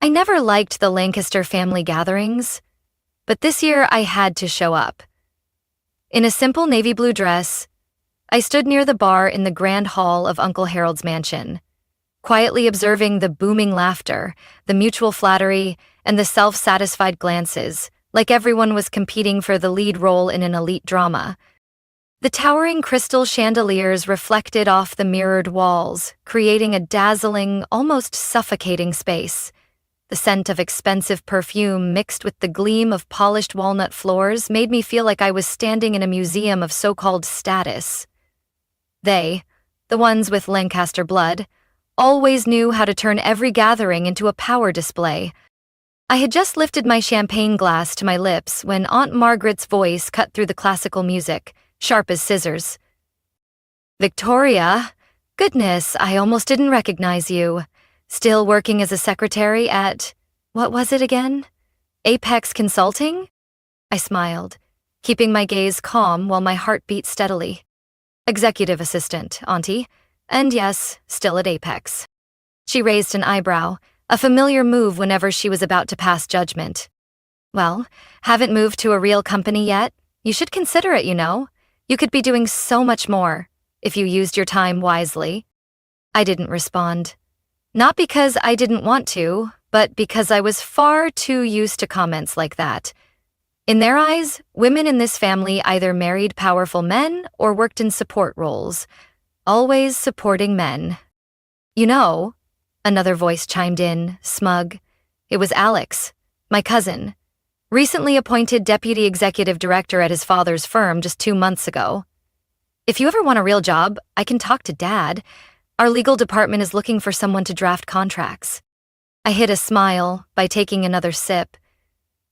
I never liked the Lancaster family gatherings, but this year I had to show up. In a simple navy blue dress, I stood near the bar in the grand hall of Uncle Harold's mansion, quietly observing the booming laughter, the mutual flattery, and the self-satisfied glances, like everyone was competing for the lead role in an elite drama. The towering crystal chandeliers reflected off the mirrored walls, creating a dazzling, almost suffocating space. The scent of expensive perfume mixed with the gleam of polished walnut floors made me feel like I was standing in a museum of so-called status. They, the ones with Lancaster blood, always knew how to turn every gathering into a power display. I had just lifted my champagne glass to my lips when Aunt Margaret's voice cut through the classical music, sharp as scissors. "Victoria, goodness, I almost didn't recognize you. Still working as a secretary at, what was it again? Apex Consulting?" I smiled, keeping my gaze calm while my heart beat steadily. "Executive assistant, Auntie, and yes, still at Apex." She raised an eyebrow, a familiar move whenever she was about to pass judgment. "Well, haven't moved to a real company yet? You should consider it, you know. You could be doing so much more, if you used your time wisely." I didn't respond. Not because I didn't want to, but because I was far too used to comments like that. In their eyes, women in this family either married powerful men or worked in support roles, always supporting men. "You know," another voice chimed in, smug. It was Alex, my cousin, recently appointed deputy executive director at his father's firm just 2 months ago. "If you ever want a real job, I can talk to Dad. Our legal department is looking for someone to draft contracts." I hid a smile by taking another sip.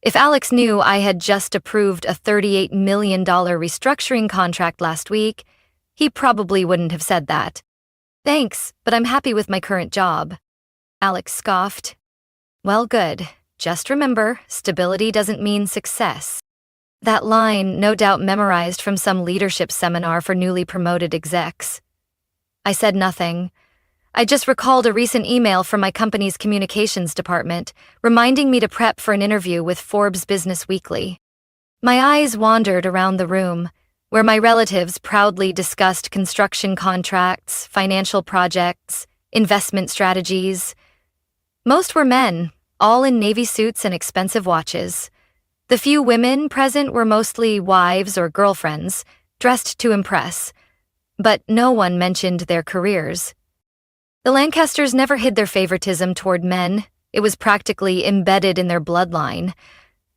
If Alex knew I had just approved a $38 million restructuring contract last week, he probably wouldn't have said that. "Thanks, but I'm happy with my current job." Alex scoffed. "Well, good. Just remember, stability doesn't mean success." That line, no doubt memorized from some leadership seminar for newly promoted execs. I said nothing. I just recalled a recent email from my company's communications department, reminding me to prep for an interview with Forbes Business Weekly. My eyes wandered around the room, where my relatives proudly discussed construction contracts, financial projects, investment strategies. Most were men, all in navy suits and expensive watches. The few women present were mostly wives or girlfriends, dressed to impress, but no one mentioned their careers. The Lancasters never hid their favoritism toward men. It was practically embedded in their bloodline.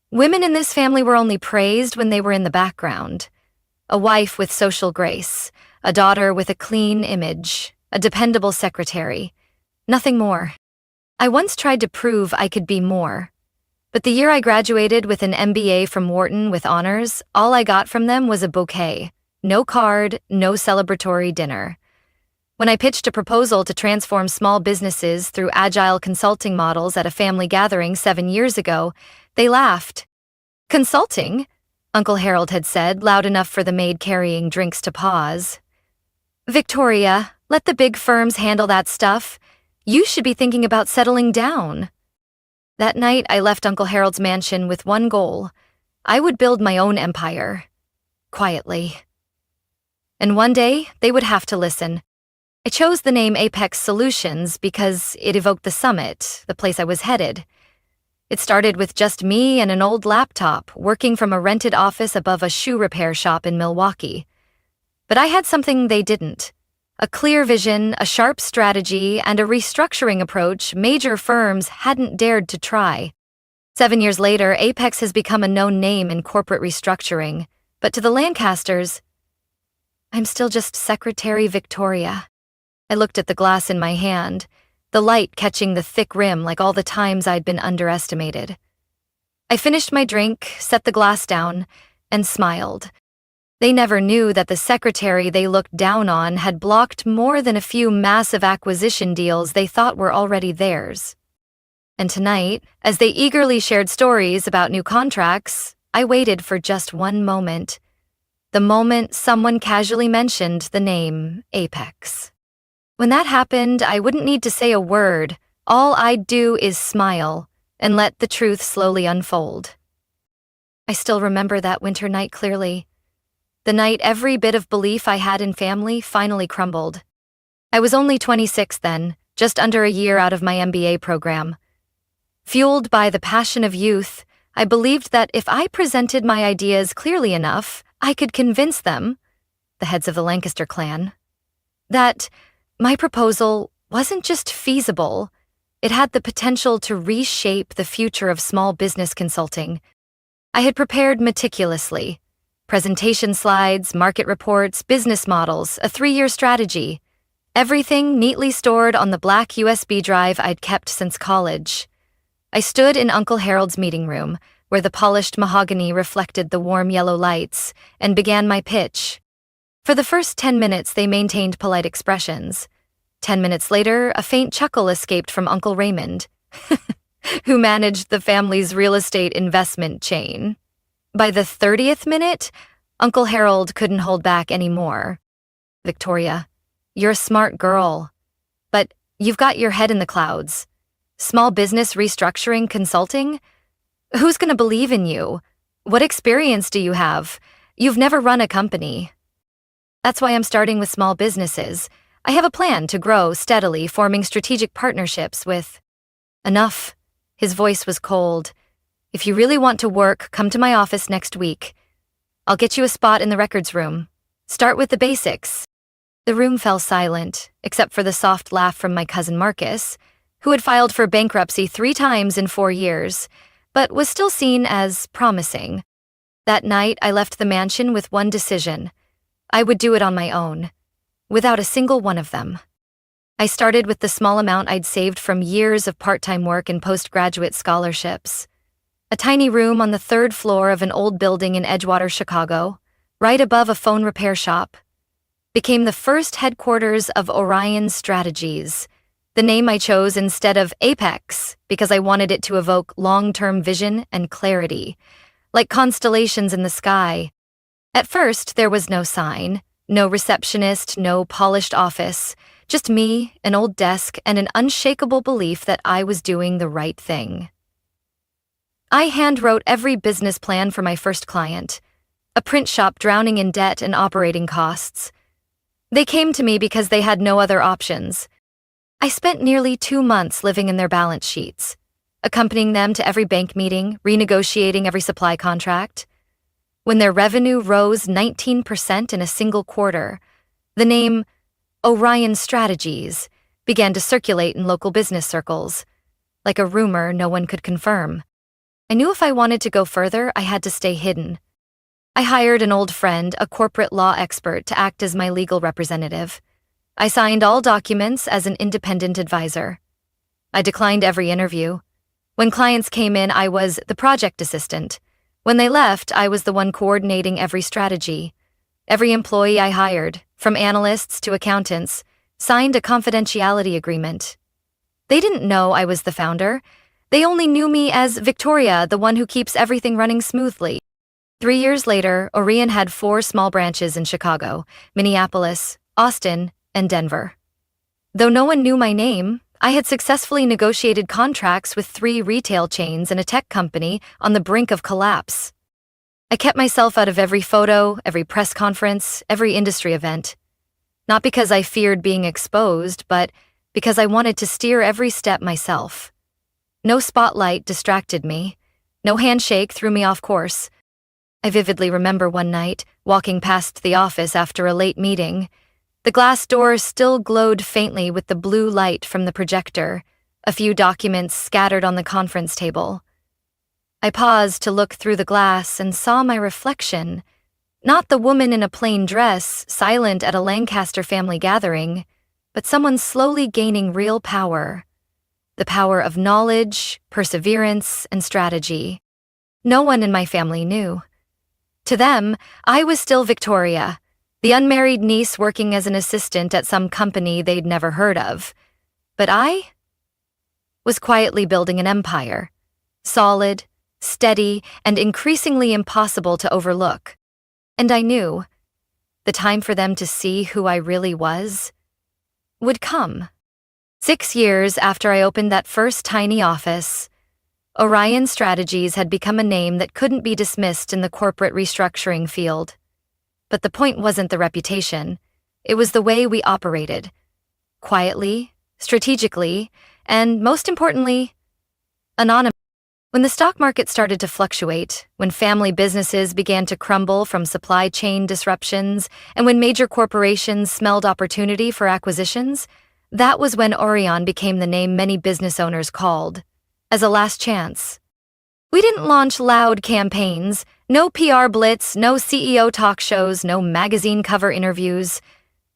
Women in this family were only praised when they were in the background. A wife with social grace, a daughter with a clean image, a dependable secretary. Nothing more. I once tried to prove I could be more. But the year I graduated with an MBA from Wharton with honors, all I got from them was a bouquet. No card, no celebratory dinner. When I pitched a proposal to transform small businesses through agile consulting models at a family gathering 7 years ago, they laughed. "Consulting?" Uncle Harold had said, loud enough for the maid carrying drinks to pause. "Victoria, let the big firms handle that stuff. You should be thinking about settling down." That night, I left Uncle Harold's mansion with one goal. I would build my own empire. Quietly. And one day, they would have to listen. I chose the name Apex Solutions because it evoked the summit, the place I was headed. It started with just me and an old laptop, working from a rented office above a shoe repair shop in Milwaukee. But I had something they didn't. A clear vision, a sharp strategy, and a restructuring approach major firms hadn't dared to try. 7 years later, Apex has become a known name in corporate restructuring, but to the Lancasters, I'm still just Secretary Victoria. I looked at the glass in my hand, the light catching the thick rim like all the times I'd been underestimated. I finished my drink, set the glass down, and smiled. They never knew that the secretary they looked down on had blocked more than a few massive acquisition deals they thought were already theirs. And tonight, as they eagerly shared stories about new contracts, I waited for just one moment. The moment someone casually mentioned the name Apex. When that happened, I wouldn't need to say a word. All I'd do is smile and let the truth slowly unfold. I still remember that winter night clearly. The night every bit of belief I had in family finally crumbled. I was only 26 then, just under a year out of my MBA program. Fueled by the passion of youth, I believed that if I presented my ideas clearly enough, I could convince them, the heads of the Lancaster clan, that my proposal wasn't just feasible, it had the potential to reshape the future of small business consulting. I had prepared meticulously. Presentation slides, market reports, business models, a 3-year strategy. Everything neatly stored on the black USB drive I'd kept since college. I stood in Uncle Harold's meeting room, where the polished mahogany reflected the warm yellow lights, and began my pitch. For the first 10 minutes, they maintained polite expressions. 10 minutes later, a faint chuckle escaped from Uncle Raymond, who managed the family's real estate investment chain. By the 30th minute, Uncle Harold couldn't hold back anymore. "Victoria, you're a smart girl, but you've got your head in the clouds. Small business restructuring consulting? Who's going to believe in you? What experience do you have? You've never run a company." "That's why I'm starting with small businesses. I have a plan to grow steadily, forming strategic partnerships with—" "Enough." His voice was cold. "If you really want to work, come to my office next week. I'll get you a spot in the records room. Start with the basics." The room fell silent, except for the soft laugh from my cousin Marcus, who had filed for bankruptcy 3 times in 4 years, but was still seen as promising. That night, I left the mansion with one decision. I would do it on my own, without a single one of them. I started with the small amount I'd saved from years of part-time work and postgraduate scholarships. A tiny room on the 3rd floor of an old building in Edgewater, Chicago, right above a phone repair shop, became the first headquarters of Orion Strategies, the name I chose instead of Apex because I wanted it to evoke long-term vision and clarity, like constellations in the sky. At first, there was no sign, no receptionist, no polished office, just me, an old desk, and an unshakable belief that I was doing the right thing. I handwrote every business plan for my first client, a print shop drowning in debt and operating costs. They came to me because they had no other options. I spent nearly 2 months living in their balance sheets, accompanying them to every bank meeting, renegotiating every supply contract. When their revenue rose 19% in a single quarter, the name Orion Strategies began to circulate in local business circles, like a rumor no one could confirm. I knew if I wanted to go further, I had to stay hidden. I hired an old friend, a corporate law expert, to act as my legal representative. I signed all documents as an independent advisor. I declined every interview. When clients came in, I was the project assistant. When they left, I was the one coordinating every strategy. Every employee I hired, from analysts to accountants, signed a confidentiality agreement. They didn't know I was the founder. They only knew me as Victoria, the one who keeps everything running smoothly. 3 years later, Orion had 4 small branches in Chicago, Minneapolis, Austin, and Denver. Though no one knew my name, I had successfully negotiated contracts with 3 retail chains and a tech company on the brink of collapse. I kept myself out of every photo, every press conference, every industry event. Not because I feared being exposed, but because I wanted to steer every step myself. No spotlight distracted me. No handshake threw me off course. I vividly remember one night, walking past the office after a late meeting. The glass door still glowed faintly with the blue light from the projector, a few documents scattered on the conference table. I paused to look through the glass and saw my reflection, not the woman in a plain dress, silent at a Lancaster family gathering, but someone slowly gaining real power. The power of knowledge, perseverance, and strategy. No one in my family knew. To them, I was still Victoria, the unmarried niece working as an assistant at some company they'd never heard of. But I was quietly building an empire, solid, steady, and increasingly impossible to overlook. And I knew the time for them to see who I really was would come. 6 years after I opened that first tiny office, Orion Strategies had become a name that couldn't be dismissed in the corporate restructuring field. But the point wasn't the reputation, it was the way we operated. Quietly, strategically, and most importantly, anonymously. When the stock market started to fluctuate, when family businesses began to crumble from supply chain disruptions, and when major corporations smelled opportunity for acquisitions, that was when Orion became the name many business owners called as a last chance. We didn't launch loud campaigns, no PR blitz, no CEO talk shows, no magazine cover interviews.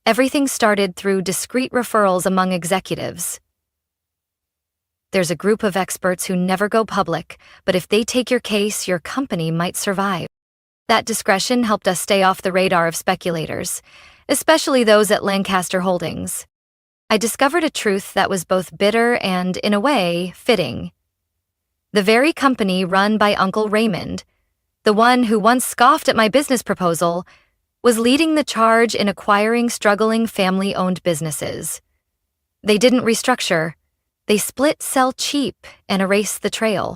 Everything started through discreet referrals among executives. There's a group of experts who never go public, but if they take your case, your company might survive. That discretion helped us stay off the radar of speculators, especially those at Lancaster Holdings. I discovered a truth that was both bitter and, in a way, fitting. The very company run by Uncle Raymond, the one who once scoffed at my business proposal, was leading the charge in acquiring struggling family-owned businesses. They didn't restructure. They split, sell cheap, and erase the trail.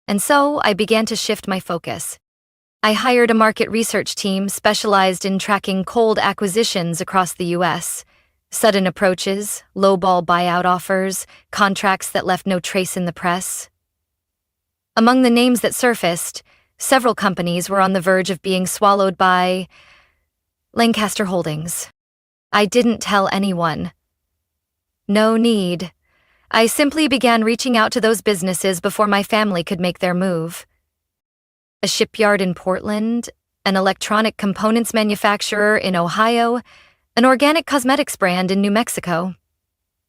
And so I began to shift my focus. I hired a market research team specialized in tracking cold acquisitions across the U.S., sudden approaches, lowball buyout offers, contracts that left no trace in the press. Among the names that surfaced, several companies were on the verge of being swallowed by Lancaster Holdings. I didn't tell anyone. No need. I simply began reaching out to those businesses before my family could make their move. A shipyard in Portland, an electronic components manufacturer in Ohio, an organic cosmetics brand in New Mexico.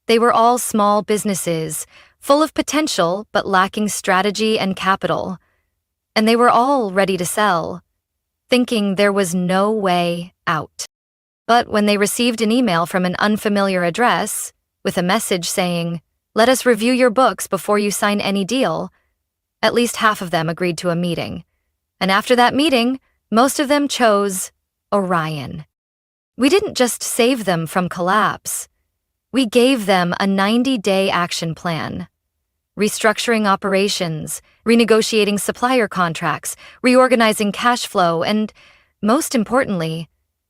They were all small businesses, full of potential but lacking strategy and capital. And they were all ready to sell, thinking there was no way out. But when they received an email from an unfamiliar address, with a message saying, "Let us review your books before you sign any deal," at least half of them agreed to a meeting. And after that meeting, most of them chose Orion. We didn't just save them from collapse. We gave them a 90-day action plan. Restructuring operations, renegotiating supplier contracts, reorganizing cash flow, and, most importantly,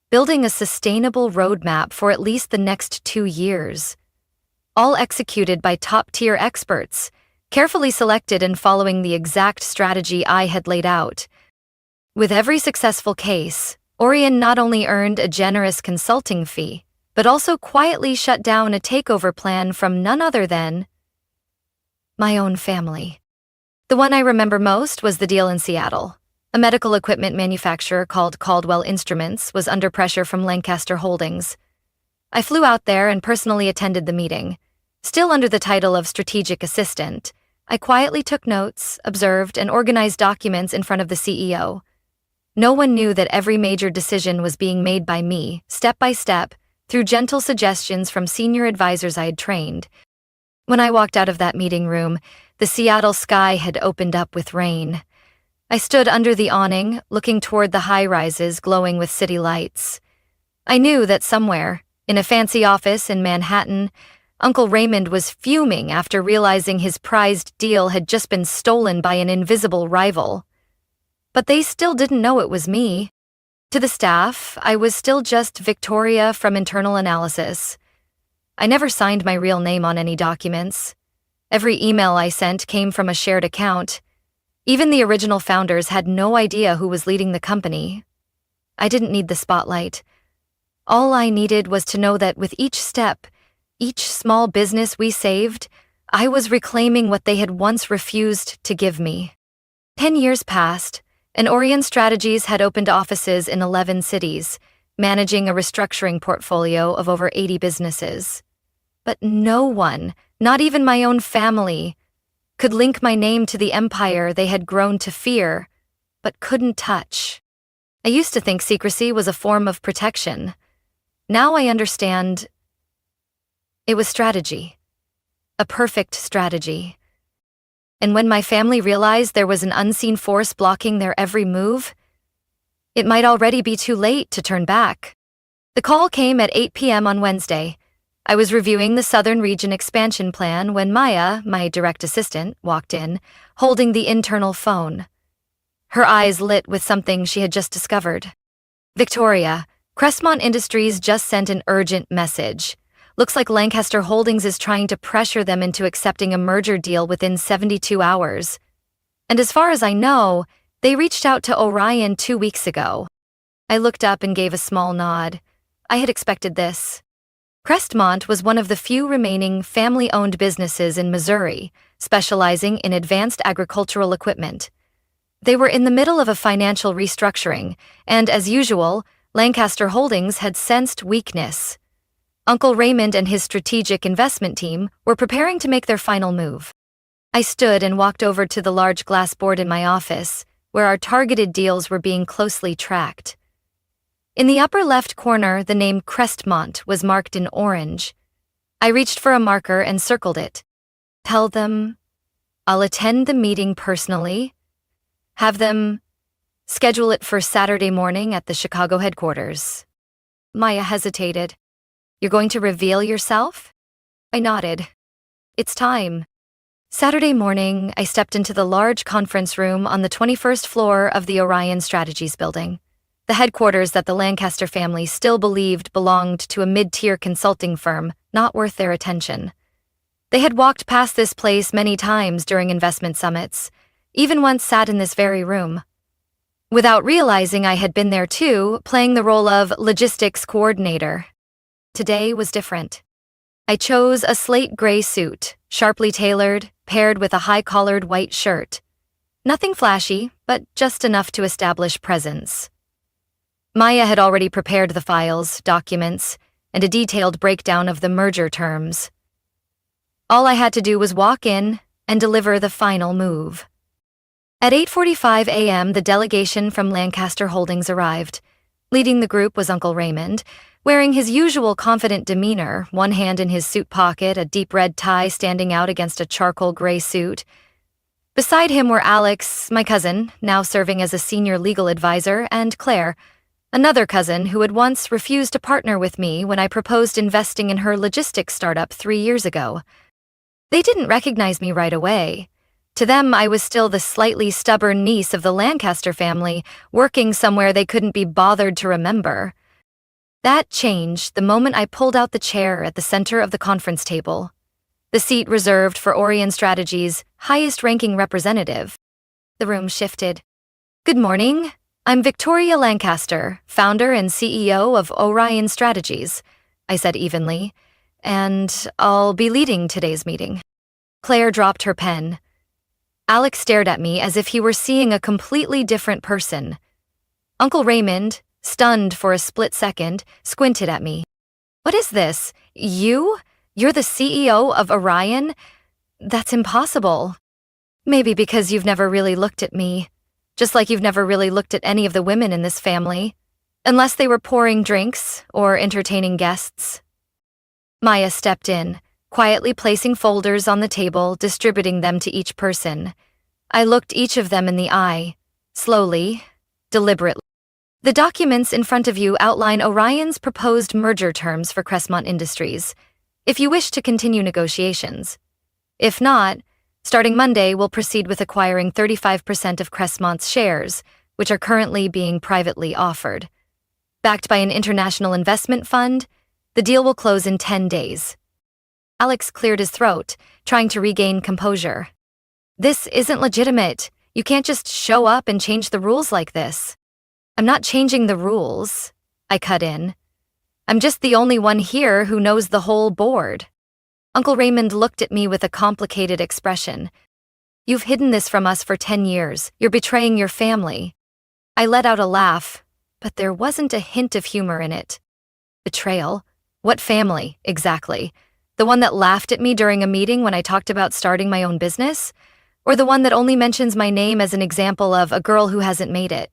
building a sustainable roadmap for at least the next 2 years. All executed by top-tier experts, carefully selected and following the exact strategy I had laid out. With every successful case, Orion not only earned a generous consulting fee, but also quietly shut down a takeover plan from none other than my own family. The one I remember most was the deal in Seattle. A medical equipment manufacturer called Caldwell Instruments was under pressure from Lancaster Holdings. I flew out there and personally attended the meeting. Still under the title of strategic assistant, I quietly took notes, observed, and organized documents in front of the CEO. No one knew that every major decision was being made by me, step by step, through gentle suggestions from senior advisors I had trained. When I walked out of that meeting room, the Seattle sky had opened up with rain. I stood under the awning, looking toward the high-rises glowing with city lights. I knew that somewhere, in a fancy office in Manhattan, Uncle Raymond was fuming after realizing his prized deal had just been stolen by an invisible rival. But they still didn't know it was me. To the staff, I was still just Victoria from internal analysis. I never signed my real name on any documents. Every email I sent came from a shared account. Even the original founders had no idea who was leading the company. I didn't need the spotlight. All I needed was to know that with each step, each small business we saved, I was reclaiming what they had once refused to give me. 10 years passed, and Orion Strategies had opened offices in 11 cities, managing a restructuring portfolio of over 80 businesses. But no one, not even my own family, could link my name to the empire they had grown to fear, but couldn't touch. I used to think secrecy was a form of protection. Now I understand it was strategy. A perfect strategy. And when my family realized there was an unseen force blocking their every move, it might already be too late to turn back. The call came at 8 p.m. on Wednesday. I was reviewing the Southern Region expansion plan when Maya, my direct assistant, walked in, holding the internal phone. Her eyes lit with something she had just discovered. Victoria, Crestmont Industries just sent an urgent message. Looks like Lancaster Holdings is trying to pressure them into accepting a merger deal within 72 hours. And as far as I know, they reached out to Orion 2 weeks ago. I looked up and gave a small nod. I had expected this. Crestmont was one of the few remaining family-owned businesses in Missouri, specializing in advanced agricultural equipment. They were in the middle of a financial restructuring, and as usual, Lancaster Holdings had sensed weakness. Uncle Raymond and his strategic investment team were preparing to make their final move. I stood and walked over to the large glass board in my office, where our targeted deals were being closely tracked. In the upper left corner, the name Crestmont was marked in orange. I reached for a marker and circled it. Tell them I'll attend the meeting personally. Have them schedule it for Saturday morning at the Chicago headquarters. Maya hesitated. You're going to reveal yourself? I nodded. It's time. Saturday morning, I stepped into the large conference room on the 21st floor of the Orion Strategies building, the headquarters that the Lancaster family still believed belonged to a mid-tier consulting firm not worth their attention. They had walked past this place many times during investment summits, even once sat in this very room. Without realizing I had been there too, playing the role of logistics coordinator. Today was different. I chose a slate gray suit, sharply tailored, paired with a high-collared white shirt. Nothing flashy, but just enough to establish presence. Maya had already prepared the files, documents, and a detailed breakdown of the merger terms. All I had to do was walk in and deliver the final move. At 8:45 a.m., the delegation from Lancaster Holdings arrived. Leading the group was Uncle Raymond, wearing his usual confident demeanor, one hand in his suit pocket, a deep red tie standing out against a charcoal gray suit. Beside him were Alex, my cousin, now serving as a senior legal advisor, and Claire, another cousin who had once refused to partner with me when I proposed investing in her logistics startup 3 years ago. They didn't recognize me right away. To them, I was still the slightly stubborn niece of the Lancaster family, working somewhere they couldn't be bothered to remember. That changed the moment I pulled out the chair at the center of the conference table, the seat reserved for Orion Strategies' highest-ranking representative. The room shifted. Good morning. I'm Victoria Lancaster, founder and CEO of Orion Strategies, I said evenly, and I'll be leading today's meeting. Claire dropped her pen. Alex stared at me as if he were seeing a completely different person. Uncle Raymond, stunned for a split second, squinted at me. What is this? You? You're the CEO of Orion? That's impossible. Maybe because you've never really looked at me. Just like you've never really looked at any of the women in this family. Unless they were pouring drinks or entertaining guests. Maya stepped in, quietly placing folders on the table, distributing them to each person. I looked each of them in the eye, slowly, deliberately. The documents in front of you outline Orion's proposed merger terms for Crestmont Industries, if you wish to continue negotiations. If not, starting Monday, we'll proceed with acquiring 35% of Crestmont's shares, which are currently being privately offered. Backed by an international investment fund, the deal will close in 10 days. Alex cleared his throat, trying to regain composure. This isn't legitimate. You can't just show up and change the rules like this. I'm not changing the rules, I cut in. I'm just the only one here who knows the whole board. Uncle Raymond looked at me with a complicated expression. You've hidden this from us for 10 years. You're betraying your family. I let out a laugh, but there wasn't a hint of humor in it. Betrayal? What family, exactly? The one that laughed at me during a meeting when I talked about starting my own business? Or the one that only mentions my name as an example of a girl who hasn't made it?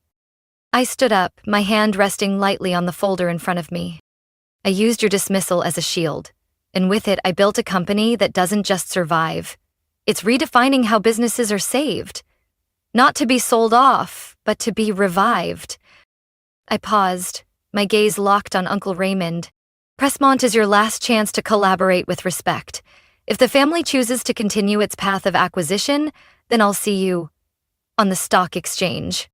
I stood up, my hand resting lightly on the folder in front of me. I used your dismissal as a shield, and with it I built a company that doesn't just survive. It's redefining how businesses are saved. Not to be sold off, but to be revived. I paused, my gaze locked on Uncle Raymond. Crestmont is your last chance to collaborate with respect. If the family chooses to continue its path of acquisition, then I'll see you on the stock exchange.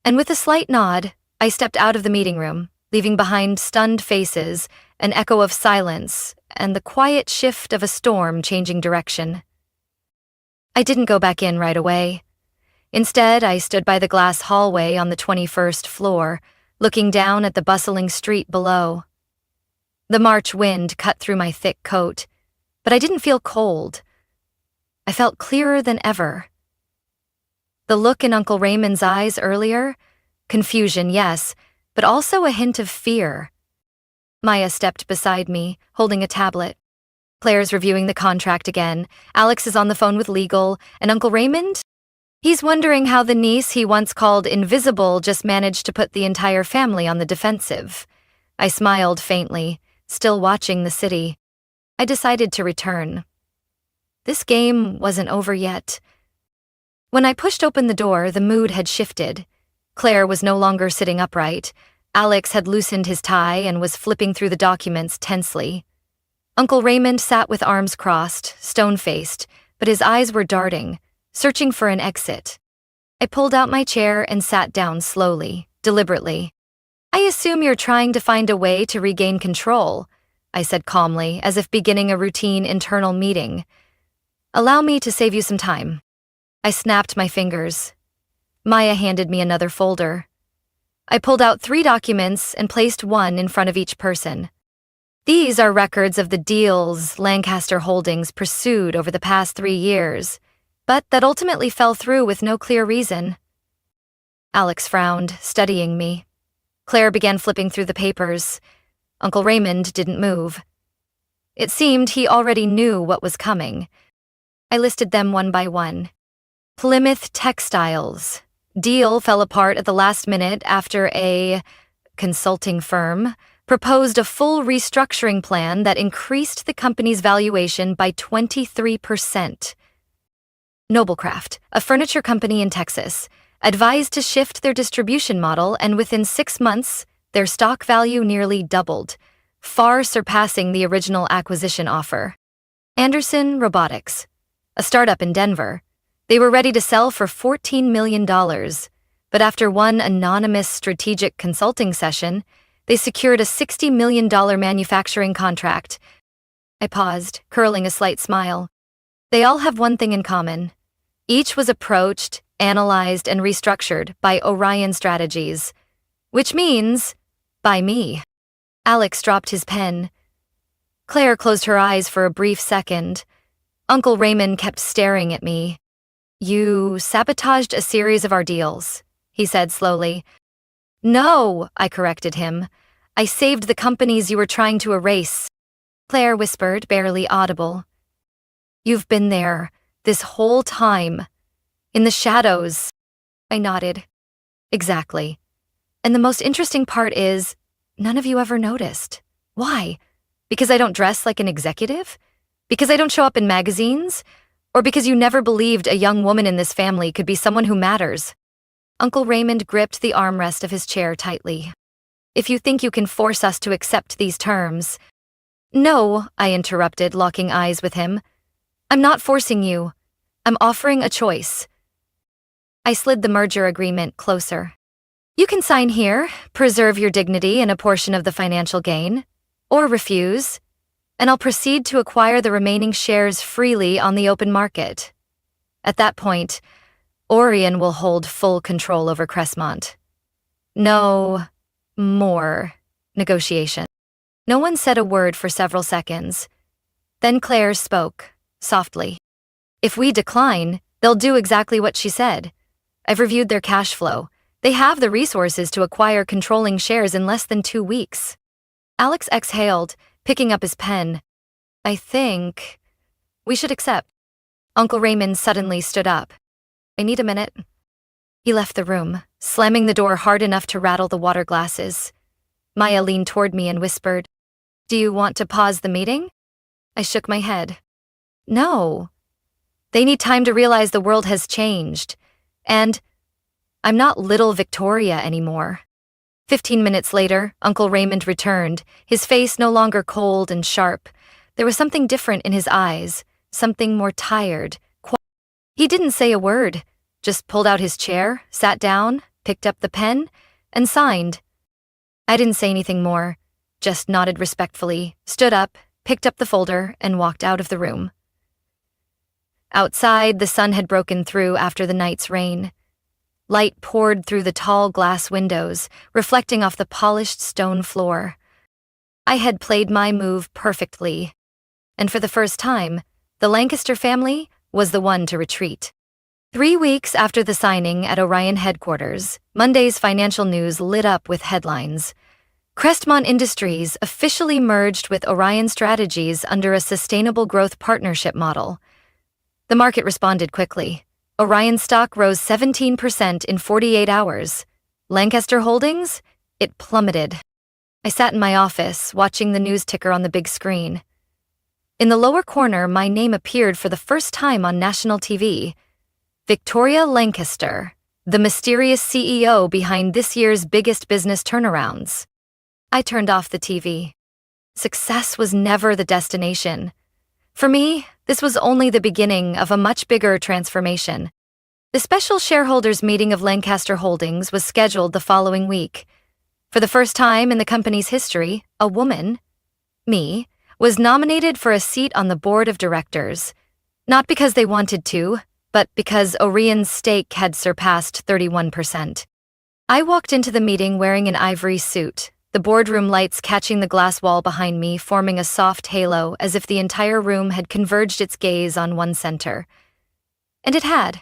And with a slight nod, I stepped out of the meeting room, leaving behind stunned faces, an echo of silence, and the quiet shift of a storm changing direction. I didn't go back in right away. Instead, I stood by the glass hallway on the 21st floor, looking down at the bustling street below. The March wind cut through my thick coat, but I didn't feel cold. I felt clearer than ever. The look in Uncle Raymond's eyes earlier, confusion, yes, but also a hint of fear. Maya stepped beside me, holding a tablet. Claire's reviewing the contract again, Alex is on the phone with legal, and Uncle Raymond? He's wondering how the niece he once called invisible just managed to put the entire family on the defensive. I smiled faintly, still watching the city. I decided to return. This game wasn't over yet. When I pushed open the door, the mood had shifted. Claire was no longer sitting upright. Alex had loosened his tie and was flipping through the documents tensely. Uncle Raymond sat with arms crossed, stone-faced, but his eyes were darting, searching for an exit. I pulled out my chair and sat down slowly, deliberately. "I assume you're trying to find a way to regain control," I said calmly, as if beginning a routine internal meeting. "Allow me to save you some time." I snapped my fingers. Maya handed me another folder. I pulled out 3 documents and placed one in front of each person. These are records of the deals Lancaster Holdings pursued over the past 3 years, but that ultimately fell through with no clear reason. Alex frowned, studying me. Claire began flipping through the papers. Uncle Raymond didn't move. It seemed he already knew what was coming. I listed them one by one. Plymouth Textiles. Deal fell apart at the last minute after a consulting firm proposed a full restructuring plan that increased the company's valuation by 23%. Noblecraft, a furniture company in Texas, advised to shift their distribution model, and within 6 months, their stock value nearly doubled, far surpassing the original acquisition offer. Anderson Robotics, a startup in Denver. They were ready to sell for $14 million, but after one anonymous strategic consulting session, they secured a $60 million manufacturing contract. I paused, curling a slight smile. They all have one thing in common. Each was approached, analyzed, and restructured by Orion Strategies, which means by me. Alex dropped his pen. Claire closed her eyes for a brief second. Uncle Raymond kept staring at me. "You sabotaged a series of our deals," he said slowly. "No," I corrected him. "I saved the companies you were trying to erase." Claire whispered, barely audible. "You've been there, this whole time. In the shadows." I nodded. "Exactly. And the most interesting part is, none of you ever noticed. Why? Because I don't dress like an executive? Because I don't show up in magazines? Or because you never believed a young woman in this family could be someone who matters?" Uncle Raymond gripped the armrest of his chair tightly. "If you think you can force us to accept these terms—" "No," I interrupted, locking eyes with him. "I'm not forcing you. I'm offering a choice." I slid the merger agreement closer. "You can sign here, preserve your dignity and a portion of the financial gain, or refuse, and I'll proceed to acquire the remaining shares freely on the open market. At that point, Orion will hold full control over Crestmont. No more negotiation." No one said a word for several seconds. Then Claire spoke, softly. "If we decline, they'll do exactly what she said. I've reviewed their cash flow. They have the resources to acquire controlling shares in less than 2 weeks." Alex exhaled, picking up his pen. "I think we should accept." Uncle Raymond suddenly stood up. "I need a minute." He left the room, slamming the door hard enough to rattle the water glasses. Maya leaned toward me and whispered, "Do you want to pause the meeting?" I shook my head. "No. They need time to realize the world has changed. And I'm not little Victoria anymore." 15 minutes later, Uncle Raymond returned, his face no longer cold and sharp. There was something different in his eyes, something more tired. He didn't say a word, just pulled out his chair, sat down, picked up the pen, and signed. I didn't say anything more, just nodded respectfully, stood up, picked up the folder, and walked out of the room. Outside, the sun had broken through after the night's rain. Light poured through the tall glass windows, reflecting off the polished stone floor. I had played my move perfectly, and for the first time, the Lancaster family was the one to retreat. 3 weeks after the signing at Orion headquarters, Monday's financial news lit up with headlines. Crestmont Industries officially merged with Orion Strategies under a sustainable growth partnership model. The market responded quickly. Orion stock rose 17% in 48 hours. Lancaster Holdings? It plummeted. I sat in my office, watching the news ticker on the big screen. In the lower corner, my name appeared for the first time on national TV. Victoria Lancaster, the mysterious CEO behind this year's biggest business turnarounds. I turned off the TV. Success was never the destination. For me, this was only the beginning of a much bigger transformation. The special shareholders meeting of Lancaster Holdings was scheduled the following week. For the first time in the company's history, a woman, me, was nominated for a seat on the board of directors. Not because they wanted to, but because Orion's stake had surpassed 31%. I walked into the meeting wearing an ivory suit, the boardroom lights catching the glass wall behind me, forming a soft halo as if the entire room had converged its gaze on one center. And it had.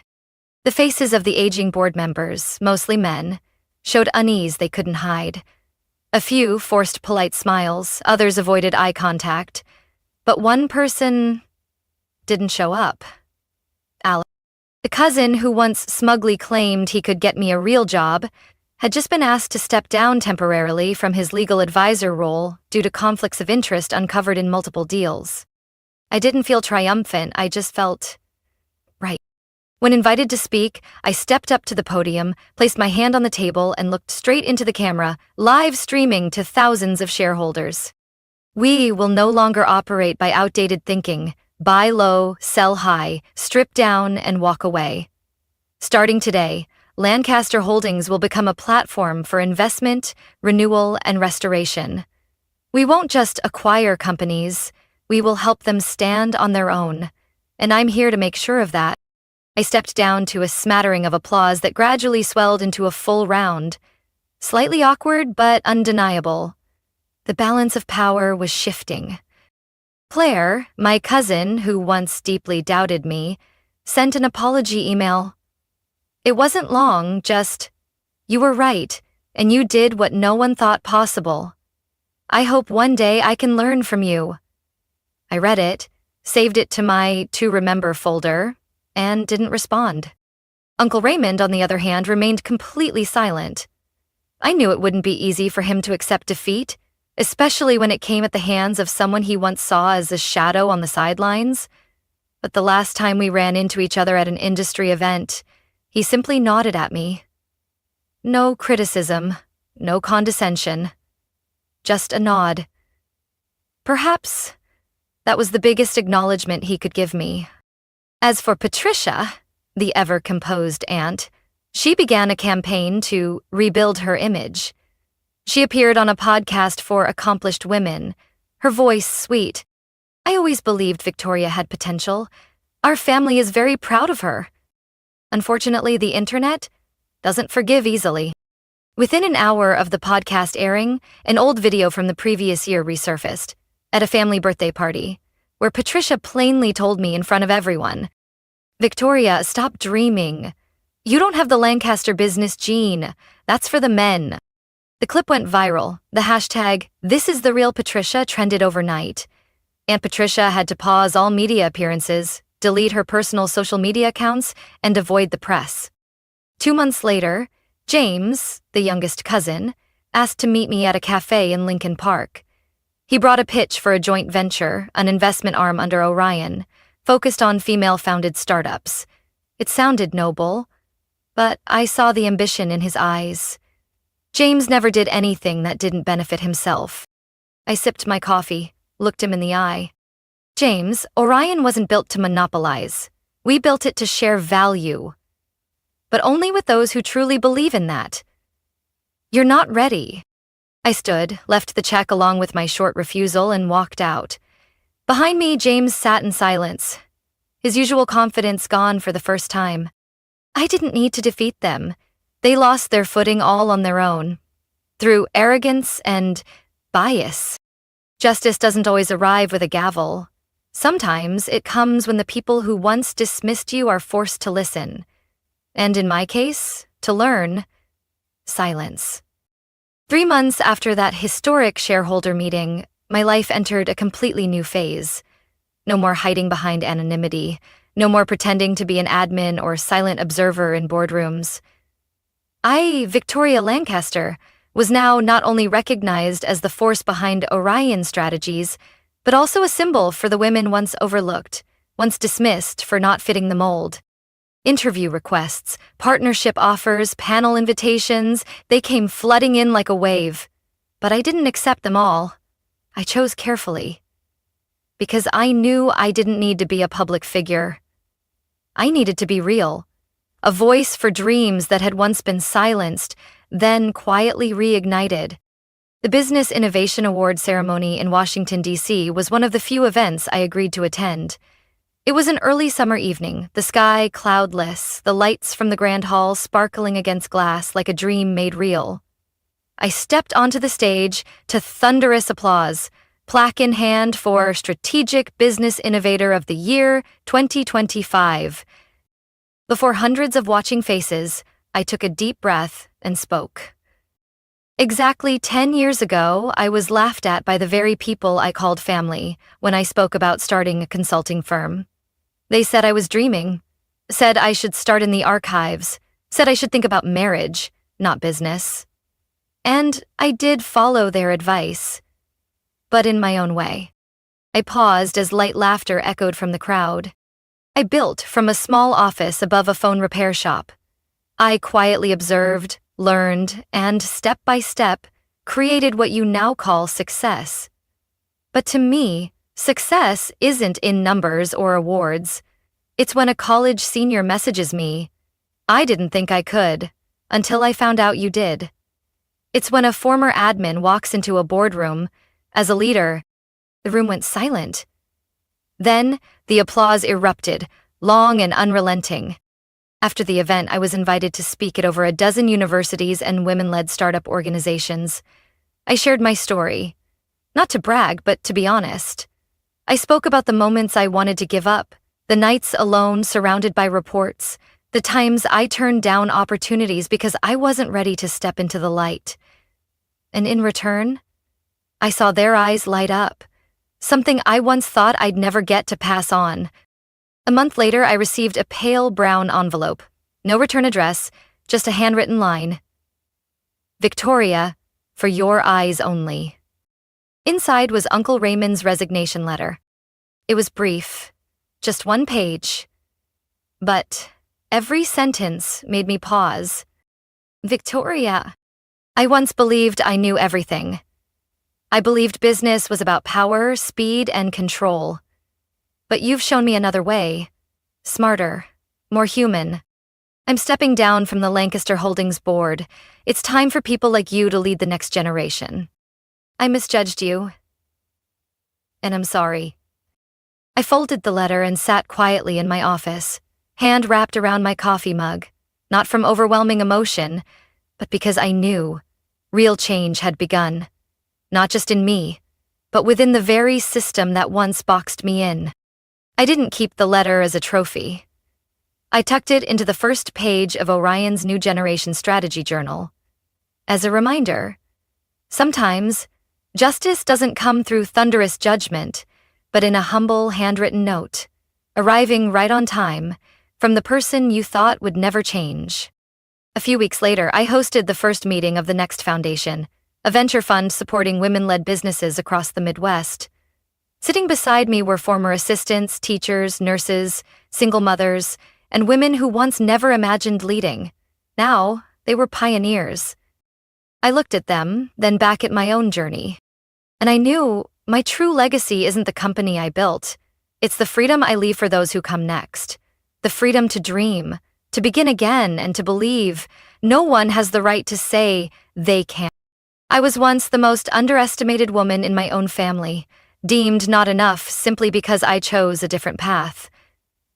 The faces of the aging board members, mostly men, showed unease they couldn't hide. A few forced polite smiles, others avoided eye contact, but one person didn't show up. Alex, the cousin who once smugly claimed he could get me a real job, had just been asked to step down temporarily from his legal advisor role due to conflicts of interest uncovered in multiple deals. I didn't feel triumphant, I just felt right. When invited to speak, I stepped up to the podium, placed my hand on the table, and looked straight into the camera, live streaming to thousands of shareholders. We will no longer operate by outdated thinking, buy low, sell high, strip down, and walk away. Starting today, Lancaster Holdings will become a platform for investment, renewal, and restoration. We won't just acquire companies, we will help them stand on their own, and I'm here to make sure of that. I stepped down to a smattering of applause that gradually swelled into a full round. Slightly awkward, but undeniable. The balance of power was shifting. Claire, my cousin, who once deeply doubted me, sent an apology email. It wasn't long, just, "You were right, and you did what no one thought possible. I hope one day I can learn from you." I read it, saved it to my to remember folder, and didn't respond. Uncle Raymond, on the other hand, remained completely silent. I knew it wouldn't be easy for him to accept defeat, especially when it came at the hands of someone he once saw as a shadow on the sidelines. But the last time we ran into each other at an industry event, he simply nodded at me. No criticism, no condescension, just a nod. Perhaps that was the biggest acknowledgement he could give me. As for Patricia, the ever-composed aunt, she began a campaign to rebuild her image. She appeared on a podcast for accomplished women, her voice sweet. I always believed Victoria had potential. Our family is very proud of her. Unfortunately, the internet doesn't forgive easily. Within an hour of the podcast airing, an old video from the previous year resurfaced, at a family birthday party, where Patricia plainly told me in front of everyone, "Victoria, stop dreaming. You don't have the Lancaster business gene. That's for the men." The clip went viral. The hashtag, "This is the real Patricia," trended overnight. Aunt Patricia had to pause all media appearances, delete her personal social media accounts, and avoid the press. 2 months later, James, the youngest cousin, asked to meet me at a cafe in Lincoln Park. He brought a pitch for a joint venture, an investment arm under Orion, focused on female-founded startups. It sounded noble, but I saw the ambition in his eyes. James never did anything that didn't benefit himself. I sipped my coffee, looked him in the eye. James, Orion wasn't built to monopolize. We built it to share value. But only with those who truly believe in that. You're not ready. I stood, left the check along with my short refusal, and walked out. Behind me, James sat in silence, his usual confidence gone for the first time. I didn't need to defeat them. They lost their footing all on their own, through arrogance and bias. Justice doesn't always arrive with a gavel. Sometimes it comes when the people who once dismissed you are forced to listen. And in my case, to learn. Silence. 3 months after that historic shareholder meeting, my life entered a completely new phase. No more hiding behind anonymity. No more pretending to be an admin or silent observer in boardrooms. I, Victoria Lancaster, was now not only recognized as the force behind Orion strategies, but also a symbol for the women once overlooked, once dismissed for not fitting the mold. Interview requests, partnership offers, panel invitations, they came flooding in like a wave. But I didn't accept them all. I chose carefully. Because I knew I didn't need to be a public figure. I needed to be real. A voice for dreams that had once been silenced, then quietly reignited. The Business Innovation Award ceremony in Washington, D.C. was one of the few events I agreed to attend. It was an early summer evening, the sky cloudless, the lights from the grand hall sparkling against glass like a dream made real. I stepped onto the stage to thunderous applause, plaque in hand for Strategic Business Innovator of the Year 2025. Before hundreds of watching faces, I took a deep breath and spoke. Exactly 10 years ago, I was laughed at by the very people I called family when I spoke about starting a consulting firm. They said I was dreaming, said I should start in the archives, said I should think about marriage, not business. And I did follow their advice, but in my own way. I paused as light laughter echoed from the crowd. I built from a small office above a phone repair shop. I quietly observed, learned, and step by step, created what you now call success. But to me, success isn't in numbers or awards. It's when a college senior messages me, "I didn't think I could, until I found out you did." It's when a former admin walks into a boardroom. As a leader, the room went silent. Then, the applause erupted, long and unrelenting. After the event, I was invited to speak at over a dozen universities and women-led startup organizations. I shared my story. Not to brag, but to be honest. I spoke about the moments I wanted to give up, the nights alone surrounded by reports, the times I turned down opportunities because I wasn't ready to step into the light. And in return, I saw their eyes light up, something I once thought I'd never get to pass on. A month later, I received a pale brown envelope. No return address, just a handwritten line. "Victoria, for your eyes only." Inside was Uncle Raymond's resignation letter. It was brief, just 1 page. But every sentence made me pause. Victoria, I once believed I knew everything. I believed business was about power, speed, and control. But you've shown me another way. Smarter, more human. I'm stepping down from the Lancaster Holdings board. It's time for people like you to lead the next generation. I misjudged you. And I'm sorry. I folded the letter and sat quietly in my office, hand wrapped around my coffee mug, not from overwhelming emotion, but because I knew real change had begun. Not just in me, but within the very system that once boxed me in. I didn't keep the letter as a trophy. I tucked it into the first page of Orion's New Generation Strategy Journal. As a reminder, sometimes justice doesn't come through thunderous judgment, but in a humble handwritten note, arriving right on time, from the person you thought would never change. A few weeks later, I hosted the first meeting of the Next Foundation, a venture fund supporting women-led businesses across the Midwest. Sitting beside me were former assistants, teachers, nurses, single mothers, and women who once never imagined leading. Now, they were pioneers. I looked at them, then back at my own journey. And I knew my true legacy isn't the company I built. It's the freedom I leave for those who come next. The freedom to dream, to begin again, and to believe. No one has the right to say they can't. I was once the most underestimated woman in my own family, deemed not enough simply because I chose a different path.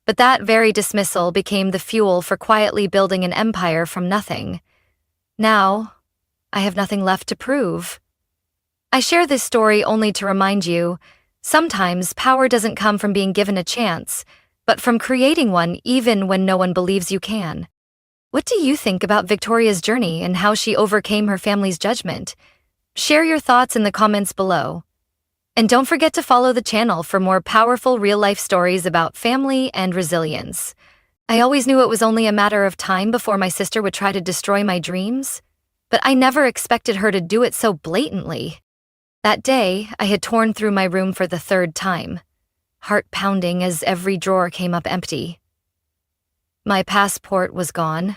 But that very dismissal became the fuel for quietly building an empire from nothing. Now, I have nothing left to prove. I share this story only to remind you, sometimes power doesn't come from being given a chance, but from creating one even when no one believes you can. What do you think about Victoria's journey and how she overcame her family's judgment? Share your thoughts in the comments below. And don't forget to follow the channel for more powerful real-life stories about family and resilience. I always knew it was only a matter of time before my sister would try to destroy my dreams, but I never expected her to do it so blatantly. That day, I had torn through my room for the third time, heart pounding as every drawer came up empty. My passport was gone.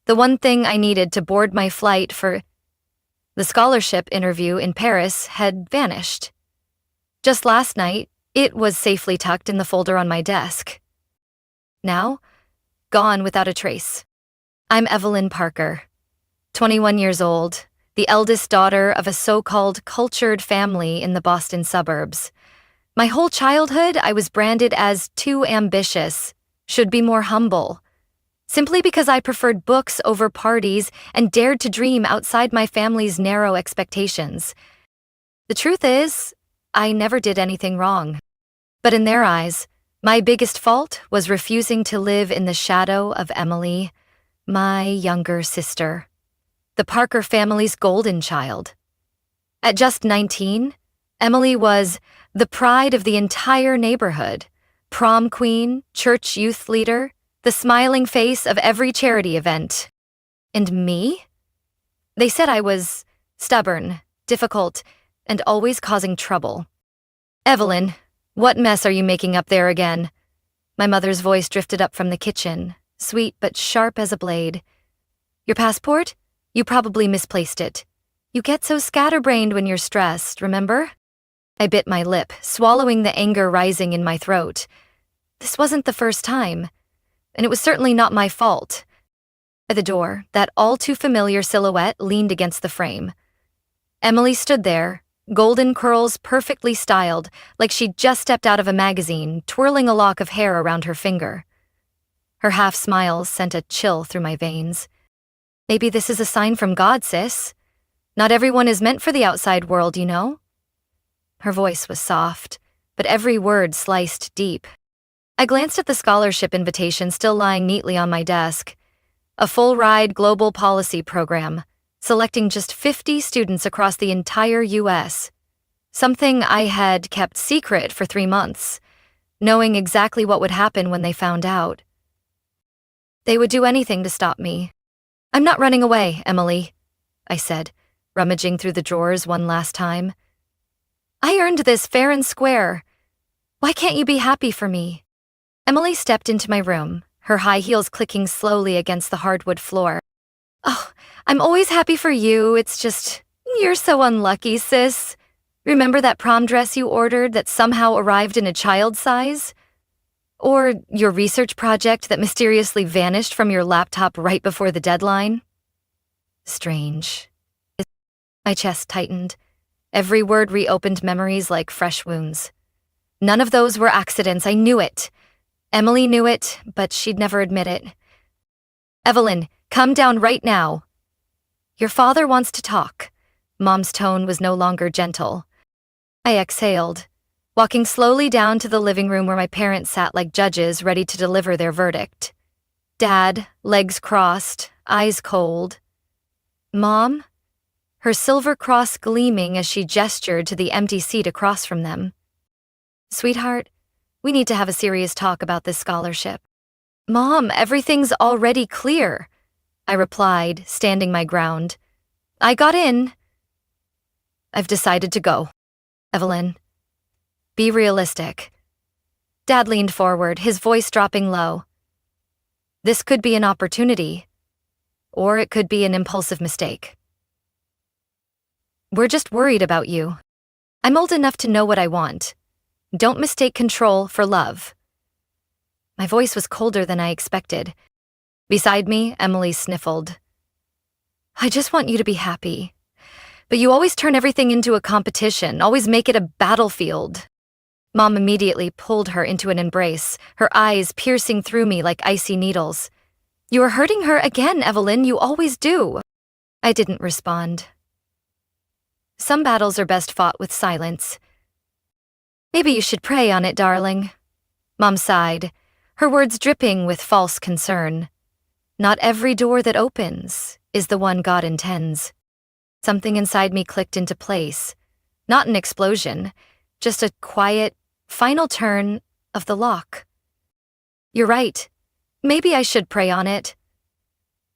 The one thing I needed to board my flight for the scholarship interview in Paris had vanished. Just last night, it was safely tucked in the folder on my desk. Now, gone without a trace. I'm Evelyn Parker, 21 years old, the eldest daughter of a so-called cultured family in the Boston suburbs. My whole childhood, I was branded as too ambitious, should be more humble, simply because I preferred books over parties and dared to dream outside my family's narrow expectations. The truth is, I never did anything wrong. But in their eyes, my biggest fault was refusing to live in the shadow of Emily, my younger sister, the Parker family's golden child. At just 19, Emily was the pride of the entire neighborhood, prom queen, church youth leader, the smiling face of every charity event. And me? They said I was stubborn, difficult, and always causing trouble. Evelyn, what mess are you making up there again? My mother's voice drifted up from the kitchen, sweet but sharp as a blade. Your passport? You probably misplaced it. You get so scatterbrained when you're stressed, remember? I bit my lip, swallowing the anger rising in my throat. This wasn't the first time, and it was certainly not my fault. At the door, that all-too-familiar silhouette leaned against the frame. Emily stood there, golden curls perfectly styled, like she'd just stepped out of a magazine, twirling a lock of hair around her finger. Her half-smile sent a chill through my veins. Maybe this is a sign from God, sis. Not everyone is meant for the outside world, you know? Her voice was soft, but every word sliced deep. I glanced at the scholarship invitation still lying neatly on my desk. A full-ride global policy program, selecting just 50 students across the entire U.S. Something I had kept secret for 3 months, knowing exactly what would happen when they found out. They would do anything to stop me. I'm not running away, Emily, I said, rummaging through the drawers one last time. I earned this fair and square. Why can't you be happy for me? Emily stepped into my room, her high heels clicking slowly against the hardwood floor. Oh, I'm always happy for you, it's just, you're so unlucky, sis. Remember that prom dress you ordered that somehow arrived in a child's size? Or your research project that mysteriously vanished from your laptop right before the deadline? Strange. My chest tightened. Every word reopened memories like fresh wounds. None of those were accidents, I knew it. Emily knew it, but she'd never admit it. Evelyn, come down right now. Your father wants to talk. Mom's tone was no longer gentle. I exhaled, walking slowly down to the living room where my parents sat like judges ready to deliver their verdict. Dad, legs crossed, eyes cold. Mom? Her silver cross gleaming as she gestured to the empty seat across from them. Sweetheart, we need to have a serious talk about this scholarship. Mom, everything's already clear, I replied, standing my ground. I got in. I've decided to go. Evelyn, be realistic. Dad leaned forward, his voice dropping low. This could be an opportunity, or it could be an impulsive mistake. We're just worried about you. I'm old enough to know what I want. Don't mistake control for love." My voice was colder than I expected. Beside me, Emily sniffled. "I just want you to be happy. But you always turn everything into a competition, always make it a battlefield." Mom immediately pulled her into an embrace, her eyes piercing through me like icy needles. "You are hurting her again, Evelyn, you always do." I didn't respond. Some battles are best fought with silence. "Maybe you should pray on it, darling." Mom sighed, her words dripping with false concern. "Not every door that opens is the one God intends." Something inside me clicked into place. Not an explosion, just a quiet, final turn of the lock. "You're right. Maybe I should pray on it."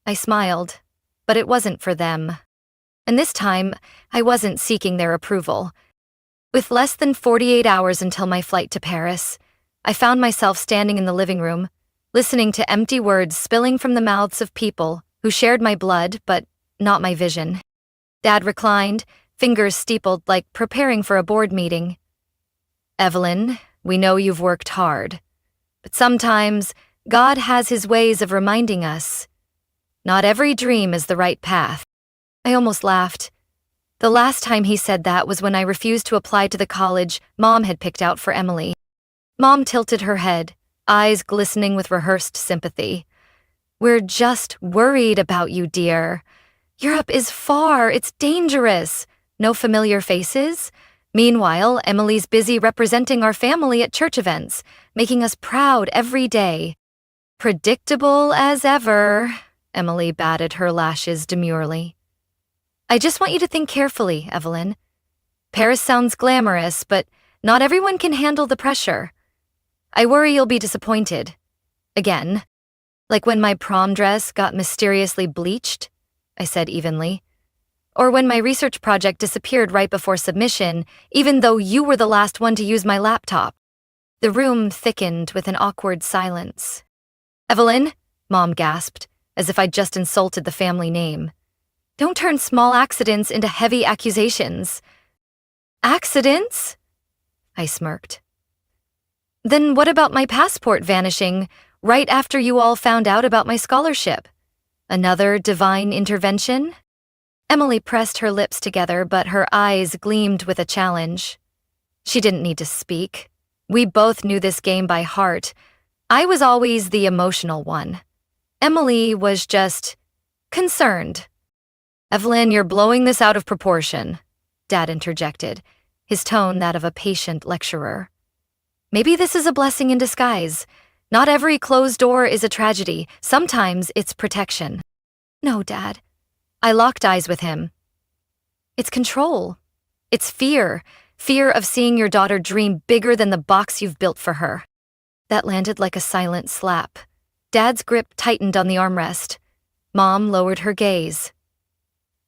I smiled, but it wasn't for them. And this time, I wasn't seeking their approval. With less than 48 hours until my flight to Paris, I found myself standing in the living room, listening to empty words spilling from the mouths of people who shared my blood but not my vision. Dad reclined, fingers steepled like preparing for a board meeting. "Evelyn, we know you've worked hard, but sometimes God has his ways of reminding us. Not every dream is the right path." I almost laughed. The last time he said that was when I refused to apply to the college Mom had picked out for Emily. Mom tilted her head, eyes glistening with rehearsed sympathy. "We're just worried about you, dear. Europe is far, it's dangerous. No familiar faces? Meanwhile, Emily's busy representing our family at church events, making us proud every day." "Predictable as ever," Emily batted her lashes demurely. "I just want you to think carefully, Evelyn. Paris sounds glamorous, but not everyone can handle the pressure. I worry you'll be disappointed. Again. Like when my prom dress got mysteriously bleached," I said evenly. "Or when my research project disappeared right before submission, even though you were the last one to use my laptop." The room thickened with an awkward silence. "Evelyn," Mom gasped, as if I'd just insulted the family name. "Don't turn small accidents into heavy accusations." "Accidents?" I smirked. "Then what about my passport vanishing right after you all found out about my scholarship? Another divine intervention?" Emily pressed her lips together, but her eyes gleamed with a challenge. She didn't need to speak. We both knew this game by heart. I was always the emotional one. Emily was just concerned. "Evelyn, you're blowing this out of proportion," Dad interjected, his tone that of a patient lecturer. "Maybe this is a blessing in disguise. Not every closed door is a tragedy. Sometimes it's protection." "No, Dad." I locked eyes with him. "It's control. It's fear. Fear of seeing your daughter dream bigger than the box you've built for her." That landed like a silent slap. Dad's grip tightened on the armrest. Mom lowered her gaze.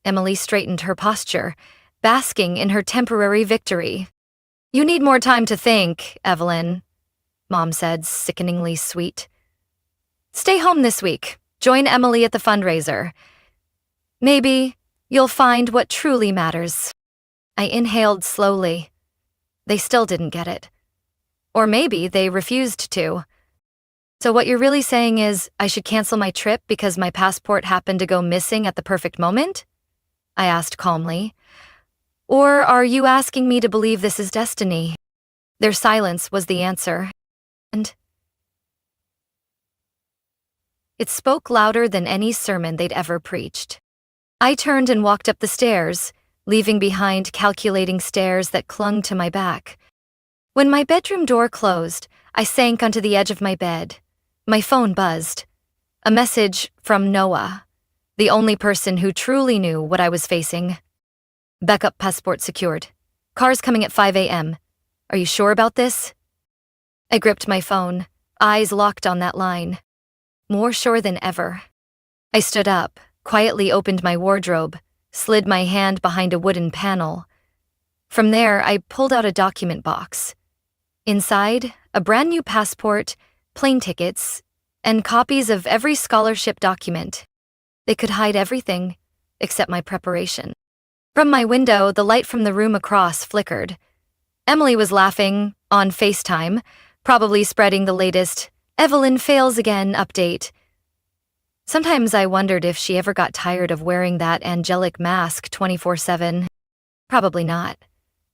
Emily straightened her posture, basking in her temporary victory. "You need more time to think, Evelyn," Mom said, sickeningly sweet. "Stay home this week. Join Emily at the fundraiser. Maybe you'll find what truly matters." I inhaled slowly. They still didn't get it. Or maybe they refused to. "So what you're really saying is I should cancel my trip because my passport happened to go missing at the perfect moment?" I asked calmly. "Or are you asking me to believe this is destiny?" Their silence was the answer. And it spoke louder than any sermon they'd ever preached. I turned and walked up the stairs, leaving behind calculating stares that clung to my back. When my bedroom door closed, I sank onto the edge of my bed. My phone buzzed. A message from Noah, the only person who truly knew what I was facing. "Backup passport secured. Car's coming at 5 a.m. Are you sure about this?" I gripped my phone, eyes locked on that line. More sure than ever. I stood up, quietly opened my wardrobe, slid my hand behind a wooden panel. From there, I pulled out a document box. Inside, a brand new passport, plane tickets, and copies of every scholarship document. They could hide everything except my preparation. From my window, the light from the room across flickered. Emily was laughing on FaceTime, probably spreading the latest "Evelyn fails again" update. Sometimes I wondered if she ever got tired of wearing that angelic mask 24/7. Probably not.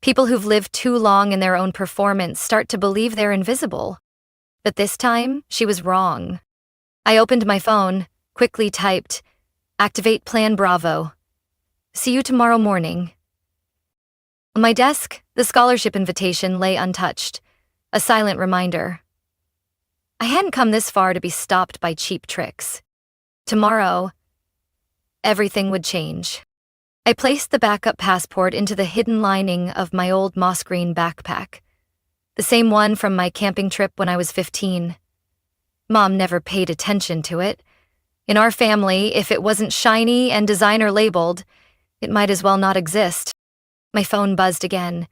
People who've lived too long in their own performance start to believe they're invisible. But this time, she was wrong. I opened my phone, quickly typed, "Activate Plan Bravo. See you tomorrow morning." On my desk, the scholarship invitation lay untouched, a silent reminder. I hadn't come this far to be stopped by cheap tricks. Tomorrow, everything would change. I placed the backup passport into the hidden lining of my old moss green backpack, the same one from my camping trip when I was 15. Mom never paid attention to it. In our family, if it wasn't shiny and designer labeled, it might as well not exist. My phone buzzed again.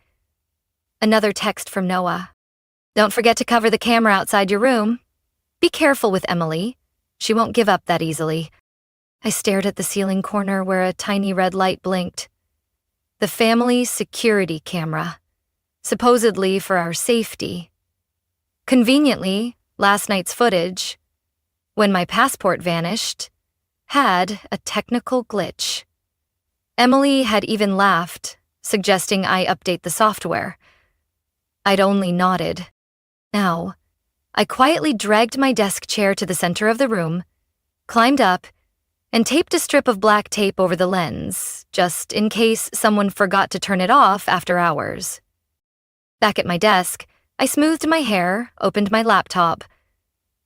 Another text from Noah. "Don't forget to cover the camera outside your room. Be careful with Emily. She won't give up that easily." I stared at the ceiling corner where a tiny red light blinked. The family security camera, supposedly for our safety. Conveniently, last night's footage, when my passport vanished, had a technical glitch. Emily had even laughed, suggesting I update the software. I'd only nodded. Now, I quietly dragged my desk chair to the center of the room, climbed up, and taped a strip of black tape over the lens, just in case someone forgot to turn it off after hours. Back at my desk, I smoothed my hair, opened my laptop.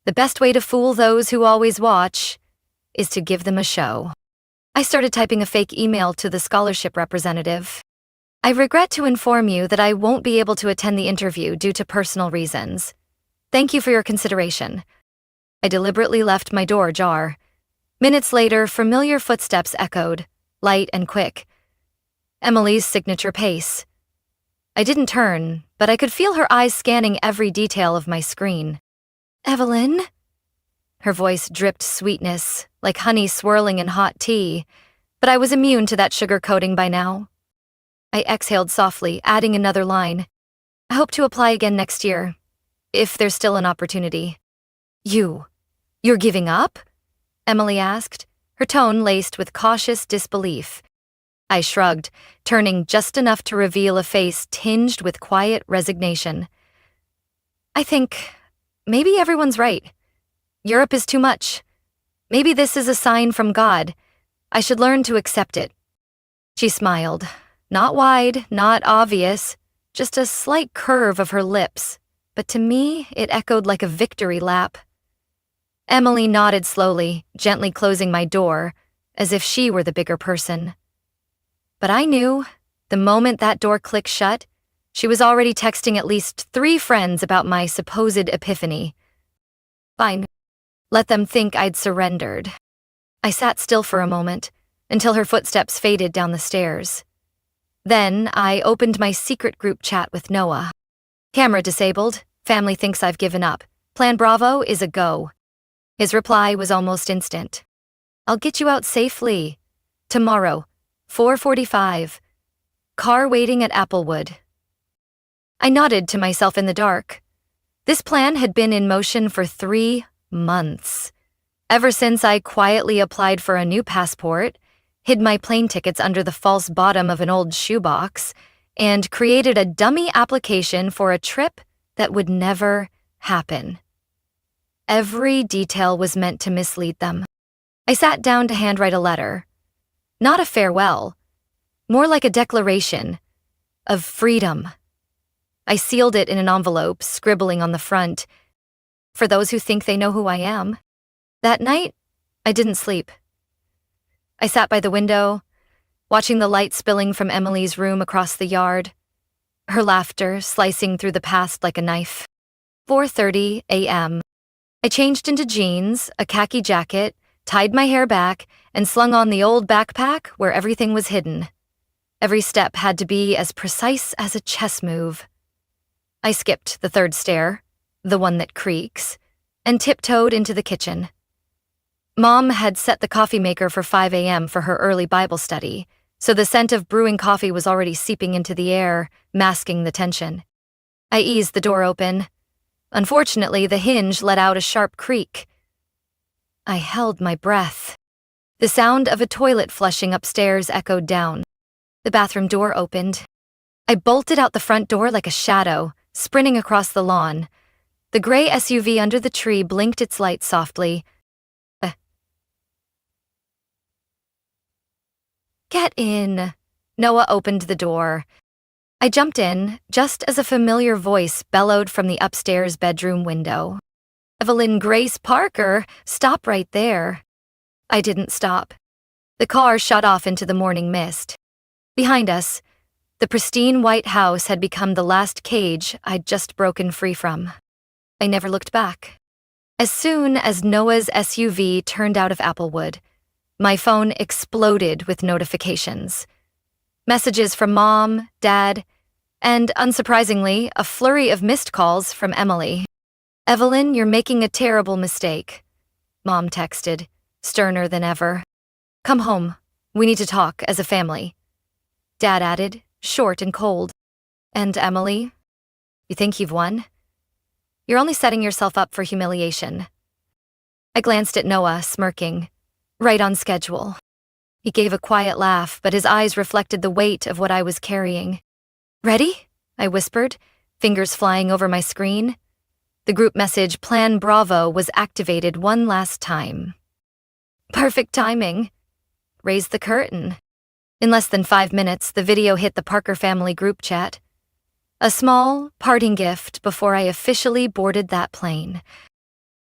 The best way to fool those who always watch is to give them a show. I started typing a fake email to the scholarship representative. "I regret to inform you that I won't be able to attend the interview due to personal reasons. Thank you for your consideration." I deliberately left my door ajar. Minutes later, familiar footsteps echoed, light and quick. Emily's signature pace. I didn't turn, but I could feel her eyes scanning every detail of my screen. "Evelyn?" Her voice dripped sweetness, like honey swirling in hot tea, but I was immune to that sugar coating by now. I exhaled softly, adding another line. "I hope to apply again next year, if there's still an opportunity." You're giving up?" Emily asked, her tone laced with cautious disbelief. I shrugged, turning just enough to reveal a face tinged with quiet resignation. "I think maybe everyone's right. Europe is too much. Maybe this is a sign from God. I should learn to accept it." She smiled, not wide, not obvious, just a slight curve of her lips, but to me it echoed like a victory lap. Emily nodded slowly, gently closing my door, as if she were the bigger person. But I knew, the moment that door clicked shut, she was already texting at least 3 friends about my supposed epiphany. Fine. Let them think I'd surrendered. I sat still for a moment, until her footsteps faded down the stairs. Then I opened my secret group chat with Noah. "Camera disabled. Family thinks I've given up. Plan Bravo is a go." His reply was almost instant. "I'll get you out safely. Tomorrow, 4:45. Car waiting at Applewood." I nodded to myself in the dark. This plan had been in motion for 3 months. Ever since I quietly applied for a new passport, hid my plane tickets under the false bottom of an old shoebox, and created a dummy application for a trip that would never happen. Every detail was meant to mislead them. I sat down to handwrite a letter. Not a farewell, more like a declaration of freedom. I sealed it in an envelope, scribbling on the front, "For those who think they know who I am." That night, I didn't sleep. I sat by the window, watching the light spilling from Emily's room across the yard, her laughter slicing through the past like a knife. 4:30 a.m. I changed into jeans, a khaki jacket, tied my hair back, and slung on the old backpack where everything was hidden. Every step had to be as precise as a chess move. I skipped the 3rd stair, the one that creaks, and tiptoed into the kitchen. Mom had set the coffee maker for 5 a.m. for her early Bible study, so the scent of brewing coffee was already seeping into the air, masking the tension. I eased the door open. Unfortunately, the hinge let out a sharp creak. I held my breath. The sound of a toilet flushing upstairs echoed down. The bathroom door opened. I bolted out the front door like a shadow, sprinting across the lawn. The gray SUV under the tree blinked its lights softly. Get in. Noah opened the door. I jumped in, just as a familiar voice bellowed from the upstairs bedroom window. Evelyn Grace Parker, stop right there. I didn't stop. The car shot off into the morning mist. Behind us, the pristine white house had become the last cage I'd just broken free from. I never looked back. As soon as Noah's SUV turned out of Applewood, my phone exploded with notifications. Messages from Mom, Dad, and, unsurprisingly, a flurry of missed calls from Emily. "Evelyn, you're making a terrible mistake," Mom texted, sterner than ever. "Come home. We need to talk as a family." Dad added, short and cold. "And Emily? You think you've won? You're only setting yourself up for humiliation." I glanced at Noah, smirking. Right on schedule. He gave a quiet laugh, but his eyes reflected the weight of what I was carrying. "Ready?" I whispered, fingers flying over my screen. The group message Plan Bravo was activated one last time. Perfect timing. Raise the curtain. In less than 5 minutes, the video hit the Parker family group chat. A small, parting gift before I officially boarded that plane.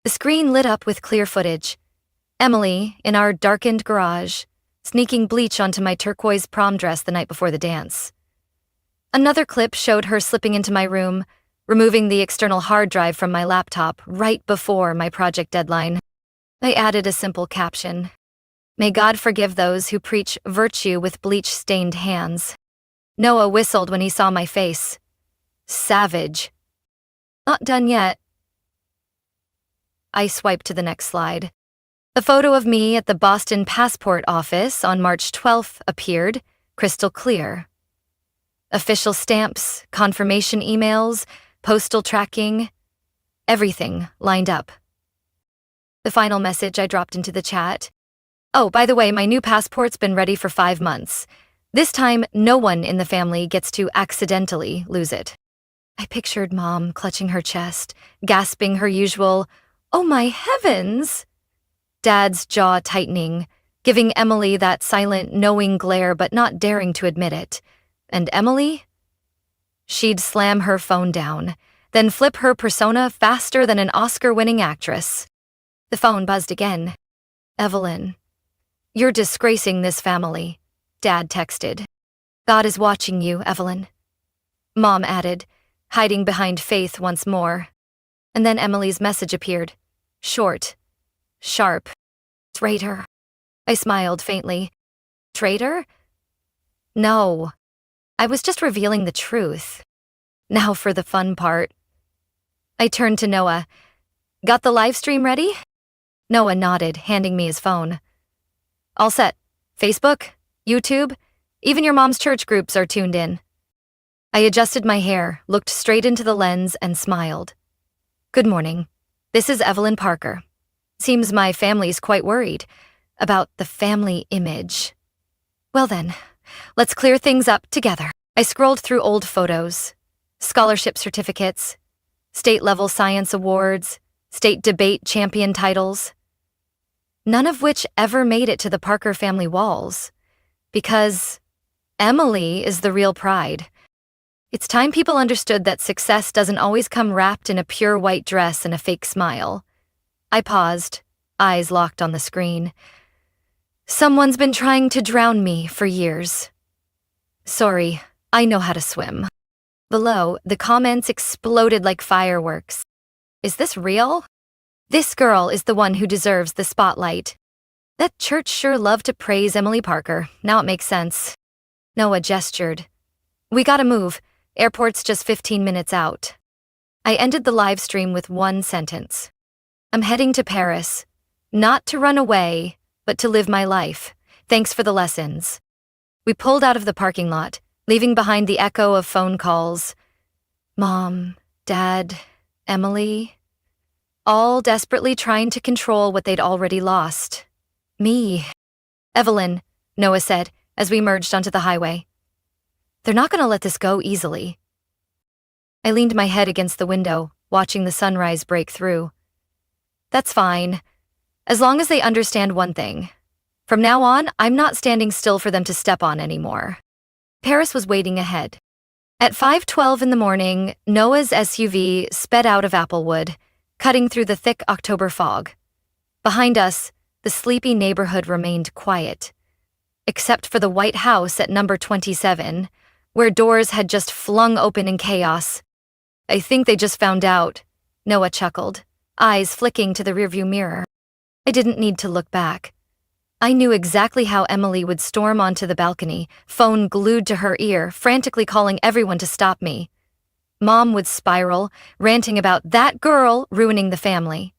The screen lit up with clear footage. Emily, in our darkened garage, sneaking bleach onto my turquoise prom dress the night before the dance. Another clip showed her slipping into my room, removing the external hard drive from my laptop right before my project deadline. I added a simple caption. "May God forgive those who preach virtue with bleach-stained hands." Noah whistled when he saw my face. Savage. Not done yet. I swiped to the next slide. A photo of me at the Boston passport office on March 12th appeared, crystal clear. Official stamps, confirmation emails, postal tracking, everything lined up. The final message I dropped into the chat. "Oh, by the way, my new passport's been ready for 5 months. This time, no one in the family gets to accidentally lose it." I pictured Mom clutching her chest, gasping her usual, "Oh my heavens!" Dad's jaw tightening, giving Emily that silent, knowing glare but not daring to admit it. And Emily? She'd slam her phone down, then flip her persona faster than an Oscar-winning actress. The phone buzzed again. "Evelyn, you're disgracing this family," Dad texted. "God is watching you, Evelyn," Mom added, hiding behind Faith once more. And then Emily's message appeared. Short. Sharp. "Traitor." I smiled faintly. Traitor? No. I was just revealing the truth. Now for the fun part. I turned to Noah. "Got the live stream ready?" Noah nodded, handing me his phone. "All set. Facebook, YouTube, even your mom's church groups are tuned in." I adjusted my hair, looked straight into the lens, and smiled. "Good morning. This is Evelyn Parker. Seems my family's quite worried about the family image. Well then, let's clear things up together." I scrolled through old photos, scholarship certificates, state-level science awards, state debate champion titles. None of which ever made it to the Parker family walls, because Emily is the real pride. It's time people understood that success doesn't always come wrapped in a pure white dress and a fake smile. I paused, eyes locked on the screen. "Someone's been trying to drown me for years. Sorry, I know how to swim." Below, the comments exploded like fireworks. "Is this real? This girl is the one who deserves the spotlight. That church sure loved to praise Emily Parker. Now it makes sense." Noah gestured. "We gotta move. Airport's just 15 minutes out." I ended the live stream with one sentence. "I'm heading to Paris. Not to run away, but to live my life. Thanks for the lessons." We pulled out of the parking lot, leaving behind the echo of phone calls. Mom, Dad, Emily, all desperately trying to control what they'd already lost. Me. Evelyn, Noah said as we merged onto the highway. They're not going to let this go easily. I leaned my head against the window, watching the sunrise break through. That's fine, as long as they understand one thing. From now on, I'm not standing still for them to step on anymore. Paris was waiting ahead. At 5:12 in the morning, Noah's SUV sped out of Applewood, cutting through the thick October fog. Behind us, the sleepy neighborhood remained quiet, except for the white house at number 27, where doors had just flung open in chaos. I think they just found out, Noah chuckled, eyes flicking to the rearview mirror. I didn't need to look back. I knew exactly how Emily would storm onto the balcony, phone glued to her ear, frantically calling everyone to stop me. Mom would spiral, ranting about that girl ruining the family.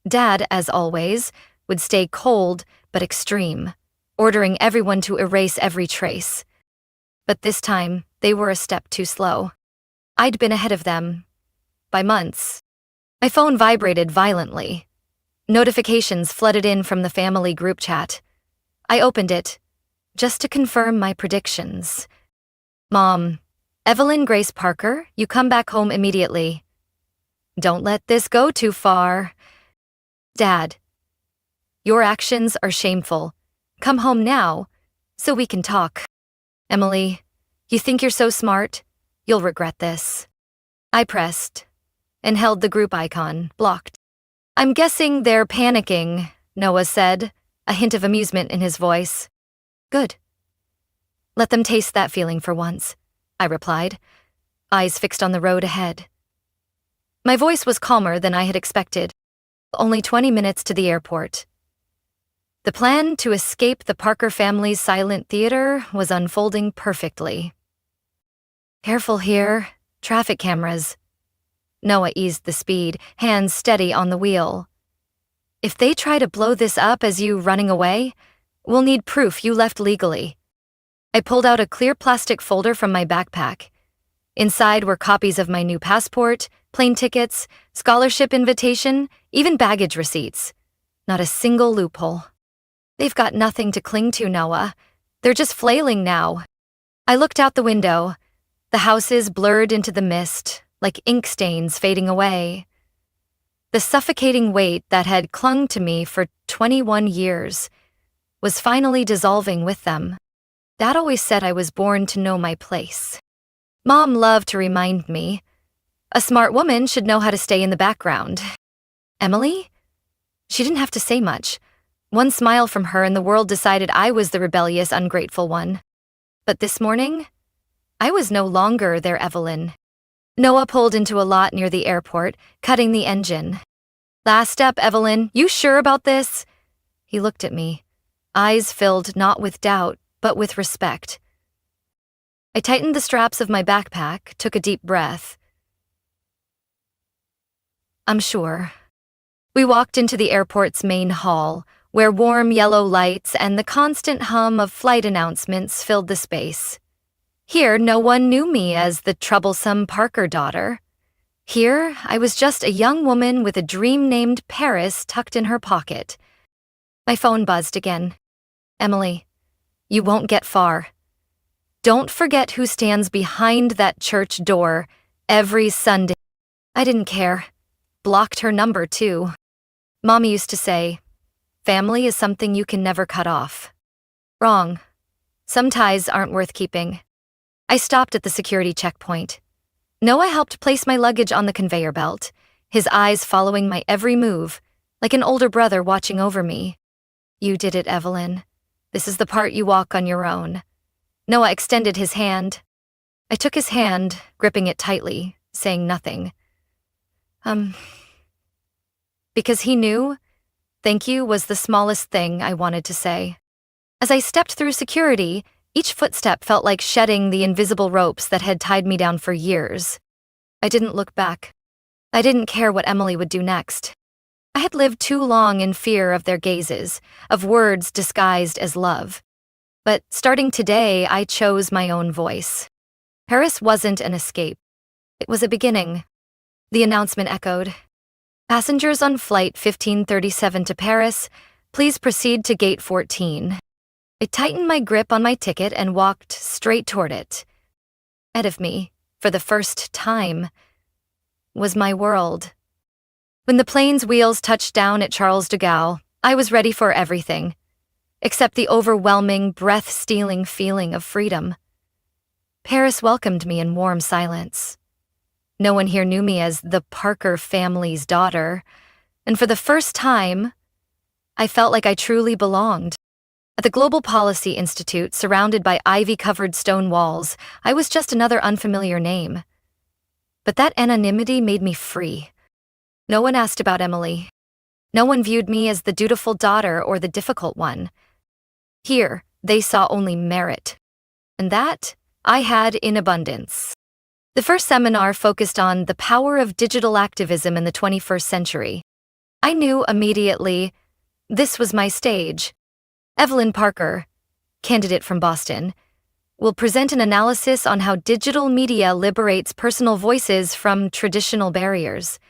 Dad, as always, would stay cold but extreme, ordering everyone to erase every trace. But this time, they were a step too slow. I'd been ahead of them. By months. My phone vibrated violently. Notifications flooded in from the family group chat. I opened it, just to confirm my predictions. Mom, Evelyn Grace Parker, you come back home immediately. Don't let this go too far. Dad, your actions are shameful. Come home now, so we can talk. Emily, you think you're so smart? You'll regret this. I pressed and held the group icon, blocked. I'm guessing they're panicking, Noah said, a hint of amusement in his voice. Good. Let them taste that feeling for once, I replied, eyes fixed on the road ahead. My voice was calmer than I had expected. Only 20 minutes to the airport. The plan to escape the Parker family's silent theater was unfolding perfectly. Careful here, traffic cameras. Noah eased the speed, hands steady on the wheel. If they try to blow this up as you running away, we'll need proof you left legally. I pulled out a clear plastic folder from my backpack. Inside were copies of my new passport, plane tickets, scholarship invitation, even baggage receipts. Not a single loophole. They've got nothing to cling to, Noah. They're just flailing now. I looked out the window. The houses blurred into the mist, like ink stains fading away. The suffocating weight that had clung to me for 21 years was finally dissolving with them. Dad always said I was born to know my place. Mom loved to remind me, a smart woman should know how to stay in the background. Emily? She didn't have to say much. One smile from her and the world decided I was the rebellious, ungrateful one. But this morning, I was no longer their Evelyn. Noah pulled into a lot near the airport, cutting the engine. Last step, Evelyn. You sure about this? He looked at me, eyes filled not with doubt, but with respect. I tightened the straps of my backpack, took a deep breath. I'm sure. We walked into the airport's main hall, where warm yellow lights and the constant hum of flight announcements filled the space. Here, no one knew me as the troublesome Parker daughter. Here, I was just a young woman with a dream named Paris tucked in her pocket. My phone buzzed again. Emily, you won't get far. Don't forget who stands behind that church door every Sunday. I didn't care. Blocked her number, too. Mommy used to say, family is something you can never cut off. Wrong. Some ties aren't worth keeping. I stopped at the security checkpoint. Noah helped place my luggage on the conveyor belt, his eyes following my every move, like an older brother watching over me. You did it, Evelyn. This is the part you walk on your own. Noah extended his hand. I took his hand, gripping it tightly, saying nothing. Because he knew, thank you was the smallest thing I wanted to say. As I stepped through security, each footstep felt like shedding the invisible ropes that had tied me down for years. I didn't look back. I didn't care what Emily would do next. I had lived too long in fear of their gazes, of words disguised as love. But starting today, I chose my own voice. Paris wasn't an escape. It was a beginning. The announcement echoed. Passengers on flight 1537 to Paris, please proceed to gate 14. I tightened my grip on my ticket and walked straight toward it. Ahead of me, for the first time, was my world. When the plane's wheels touched down at Charles de Gaulle, I was ready for everything, except the overwhelming, breath-stealing feeling of freedom. Paris welcomed me in warm silence. No one here knew me as the Parker family's daughter, and for the first time, I felt like I truly belonged. At the Global Policy Institute, surrounded by ivy-covered stone walls, I was just another unfamiliar name. But that anonymity made me free. No one asked about Emily. No one viewed me as the dutiful daughter or the difficult one. Here, they saw only merit. And that I had in abundance. The first seminar focused on the power of digital activism in the 21st century. I knew immediately this was my stage. Evelyn Parker, candidate from Boston, will present an analysis on how digital media liberates personal voices from traditional barriers.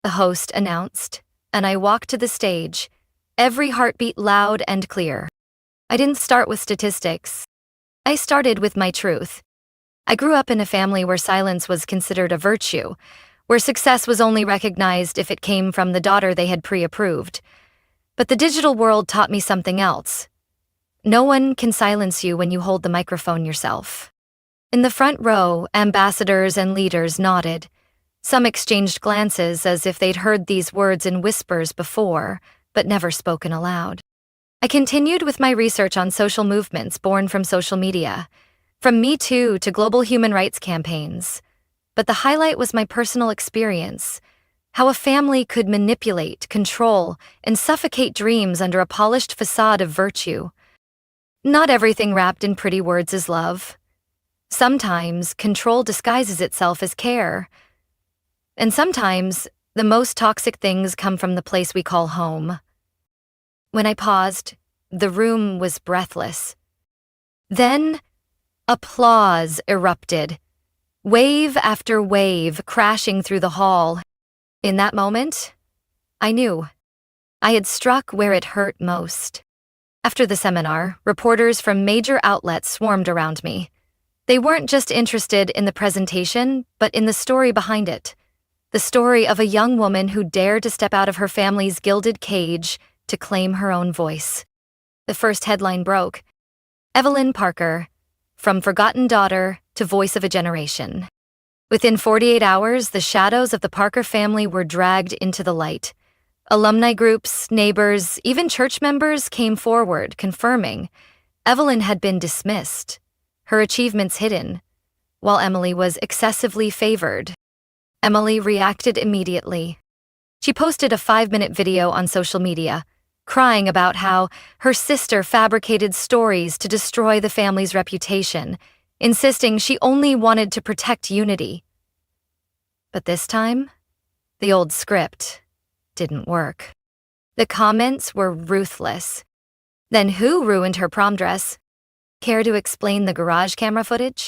The host announced, and I walked to the stage, every heartbeat loud and clear. I didn't start with statistics. I started with my truth. I grew up in a family where silence was considered a virtue, where success was only recognized if it came from the daughter they had pre-approved. But the digital world taught me something else. No one can silence you when you hold the microphone yourself. In the front row, ambassadors and leaders nodded. Some exchanged glances as if they'd heard these words in whispers before, but never spoken aloud. I continued with my research on social movements born from social media, from Me Too to global human rights campaigns. But the highlight was my personal experience. How a family could manipulate, control, and suffocate dreams under a polished facade of virtue. Not everything wrapped in pretty words is love. Sometimes control disguises itself as care. And sometimes the most toxic things come from the place we call home. When I paused, the room was breathless. Then, applause erupted, wave after wave crashing through the hall. In that moment, I knew. I had struck where it hurt most. After the seminar, reporters from major outlets swarmed around me. They weren't just interested in the presentation, but in the story behind it. The story of a young woman who dared to step out of her family's gilded cage to claim her own voice. The first headline broke. Evelyn Parker, from forgotten daughter to voice of a generation. Within 48 hours, the shadows of the Parker family were dragged into the light. Alumni groups, neighbors, even church members came forward, confirming Evelyn had been dismissed, her achievements hidden, while Emily was excessively favored. Emily reacted immediately. She posted a 5-minute video on social media, crying about how her sister fabricated stories to destroy the family's reputation, insisting she only wanted to protect unity. But this time, the old script didn't work. The comments were ruthless. Then who ruined her prom dress? Care to explain the garage camera footage?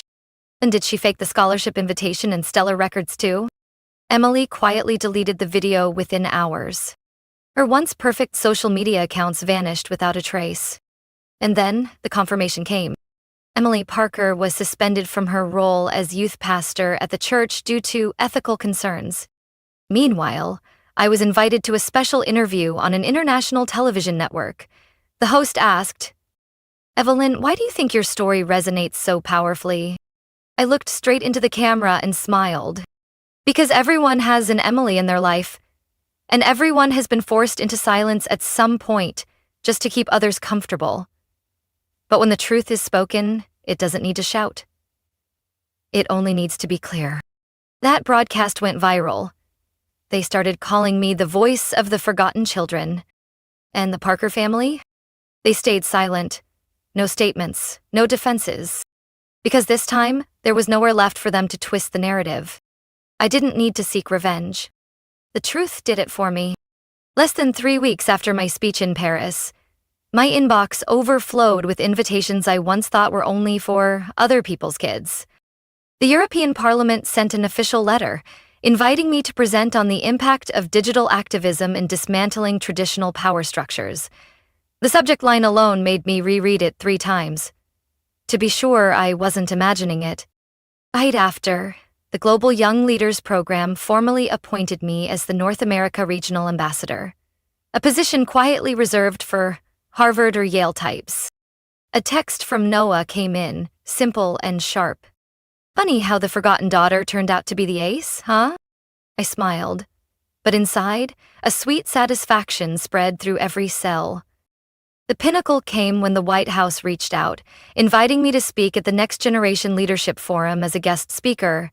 And did she fake the scholarship invitation and stellar records too? Emily quietly deleted the video within hours. Her once perfect social media accounts vanished without a trace. And then the confirmation came. Emily Parker was suspended from her role as youth pastor at the church due to ethical concerns. Meanwhile, I was invited to a special interview on an international television network. The host asked, "Evelyn, why do you think your story resonates so powerfully?" I looked straight into the camera and smiled. Because everyone has an Emily in their life, and everyone has been forced into silence at some point just to keep others comfortable. But when the truth is spoken, it doesn't need to shout. It only needs to be clear. That broadcast went viral. They started calling me the voice of the forgotten children. And the Parker family? They stayed silent. No statements, no defenses. Because this time, there was nowhere left for them to twist the narrative. I didn't need to seek revenge. The truth did it for me. Less than 3 weeks after my speech in Paris, My inbox overflowed with invitations I once thought were only for other people's kids. The European Parliament sent an official letter inviting me to present on the impact of digital activism in dismantling traditional power structures. The subject line alone made me reread it 3 times. To be sure, I wasn't imagining it. Right after, the Global Young Leaders Program formally appointed me as the North America Regional Ambassador, a position quietly reserved for Harvard or Yale types. A text from Noah came in, simple and sharp. Funny how the forgotten daughter turned out to be the ace, huh? I smiled, but inside, a sweet satisfaction spread through every cell. The pinnacle came when the White House reached out, inviting me to speak at the Next Generation Leadership Forum as a guest speaker.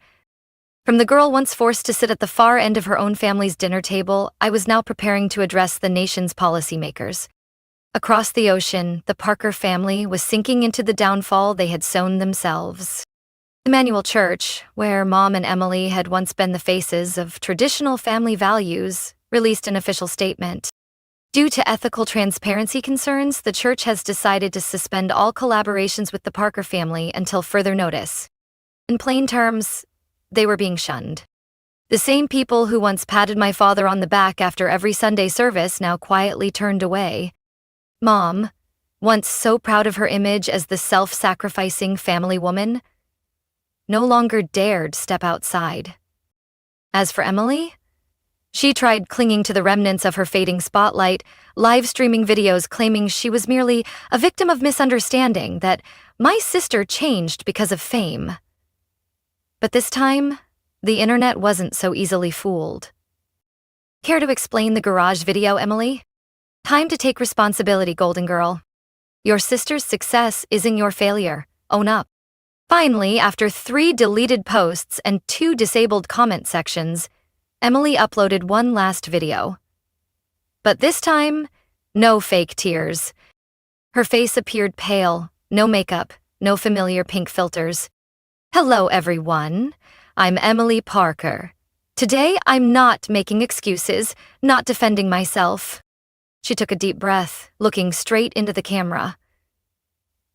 From the girl once forced to sit at the far end of her own family's dinner table, I was now preparing to address the nation's policymakers. Across the ocean, the Parker family was sinking into the downfall they had sown themselves. Emmanuel Church, where Mom and Emily had once been the faces of traditional family values, released an official statement. Due to ethical transparency concerns, the church has decided to suspend all collaborations with the Parker family until further notice. In plain terms, they were being shunned. The same people who once patted my father on the back after every Sunday service now quietly turned away. Mom, once so proud of her image as the self-sacrificing family woman, no longer dared step outside. As for Emily, she tried clinging to the remnants of her fading spotlight, live streaming videos claiming she was merely a victim of misunderstanding, that my sister changed because of fame. But this time, the internet wasn't so easily fooled. Care to explain the garage video, Emily? Time to take responsibility, Golden Girl. Your sister's success isn't your failure. Own up. Finally, after 3 deleted posts and 2 disabled comment sections, Emily uploaded one last video. But this time, no fake tears. Her face appeared pale, no makeup, no familiar pink filters. Hello, everyone. I'm Emily Parker. Today, I'm not making excuses, not defending myself. She took a deep breath, looking straight into the camera.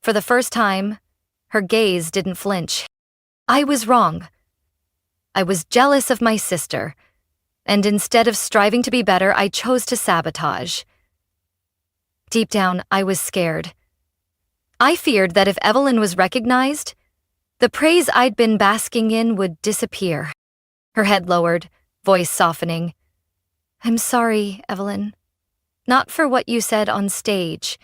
For the first time, her gaze didn't flinch. I was wrong. I was jealous of my sister, and instead of striving to be better, I chose to sabotage. Deep down, I was scared. I feared that if Evelyn was recognized, the praise I'd been basking in would disappear. Her head lowered, voice softening. I'm sorry, Evelyn. Not for what you said on stage,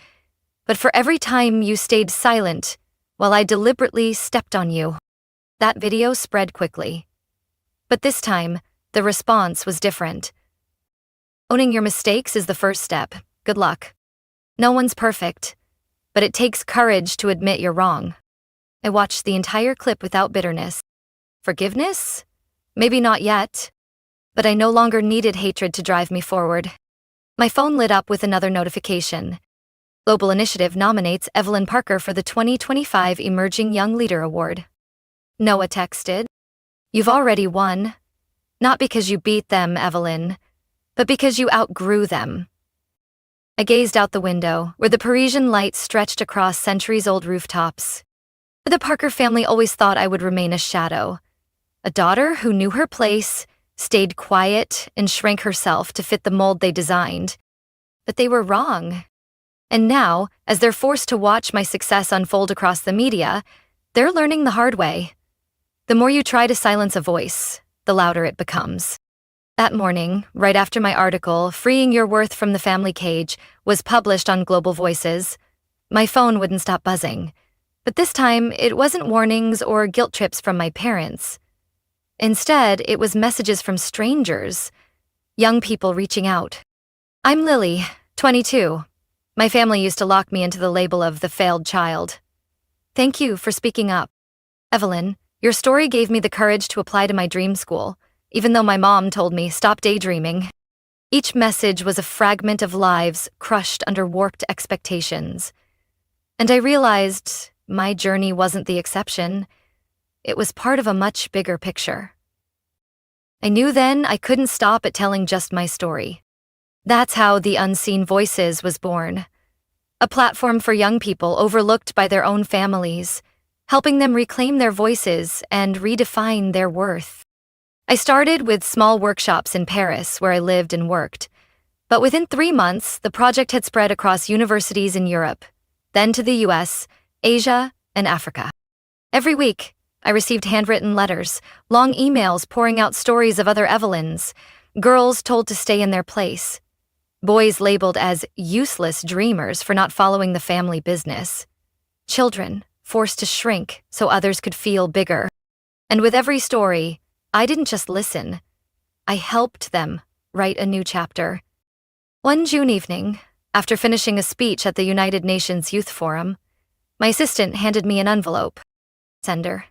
but for every time you stayed silent while I deliberately stepped on you. That video spread quickly. But this time, the response was different. Owning your mistakes is the first step. Good luck. No one's perfect, but it takes courage to admit you're wrong. I watched the entire clip without bitterness. Forgiveness? Maybe not yet, but I no longer needed hatred to drive me forward. My phone lit up with another notification. Global Initiative nominates Evelyn Parker for the 2025 Emerging Young Leader Award. Noah texted, You've already won. Not because you beat them, Evelyn, but because you outgrew them. I gazed out the window, where the Parisian lights stretched across centuries-old rooftops. The Parker family always thought I would remain a shadow. A daughter who knew her place, stayed quiet, and shrank herself to fit the mold they designed. But they were wrong. And now, as they're forced to watch my success unfold across the media, they're learning the hard way. The more you try to silence a voice, the louder it becomes. That morning, right after my article, Freeing Your Worth from the Family Cage, was published on Global Voices, my phone wouldn't stop buzzing. But this time, it wasn't warnings or guilt trips from my parents. Instead, it was messages from strangers, young people reaching out. I'm Lily, 22. My family used to lock me into the label of the failed child. Thank you for speaking up. Evelyn, your story gave me the courage to apply to my dream school, even though my mom told me stop daydreaming. Each message was a fragment of lives crushed under warped expectations. And I realized my journey wasn't the exception. It was part of a much bigger picture. I knew then I couldn't stop at telling just my story. That's how the Unseen Voices was born. a platform for young people overlooked by their own families, helping them reclaim their voices and redefine their worth. I started with small workshops in Paris, where I lived and worked, but within 3 months, the project had spread across universities in Europe, then to the US, Asia, and Africa. Every week, I received handwritten letters, long emails pouring out stories of other Evelyns, girls told to stay in their place, boys labeled as useless dreamers for not following the family business, children forced to shrink so others could feel bigger. And with every story, I didn't just listen. I helped them write a new chapter. One June evening, after finishing a speech at the United Nations Youth Forum, my assistant handed me an envelope. Sender: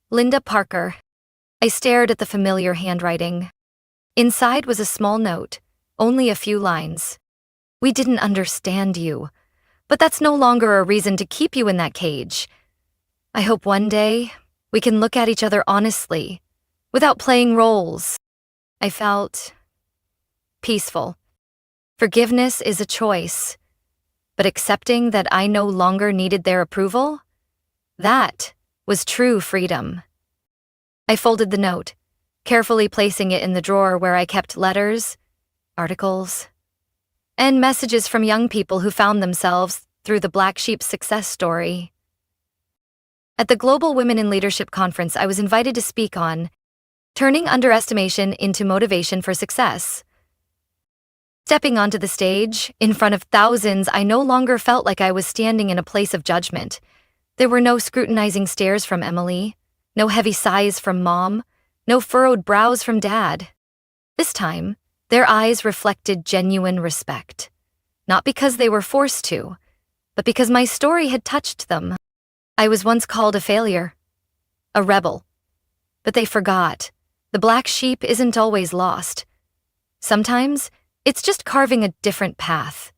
Linda Parker. I stared at the familiar handwriting. Inside was a small note, only a few lines. We didn't understand you, but that's no longer a reason to keep you in that cage. I hope one day we can look at each other honestly, without playing roles. I felt peaceful. Forgiveness is a choice, but accepting that I no longer needed their approval, that was true freedom. I folded the note, carefully placing it in the drawer where I kept letters, articles, and messages from young people who found themselves through the Black Sheep success story. At the Global Women in Leadership Conference, I was invited to speak on turning underestimation into motivation for success. Stepping onto the stage, in front of thousands, I no longer felt like I was standing in a place of judgment. There were no scrutinizing stares from Emily, no heavy sighs from Mom, no furrowed brows from Dad. This time, their eyes reflected genuine respect. Not because they were forced to, but because my story had touched them. I was once called a failure, a rebel. But they forgot. The black sheep isn't always lost. Sometimes, it's just carving a different path.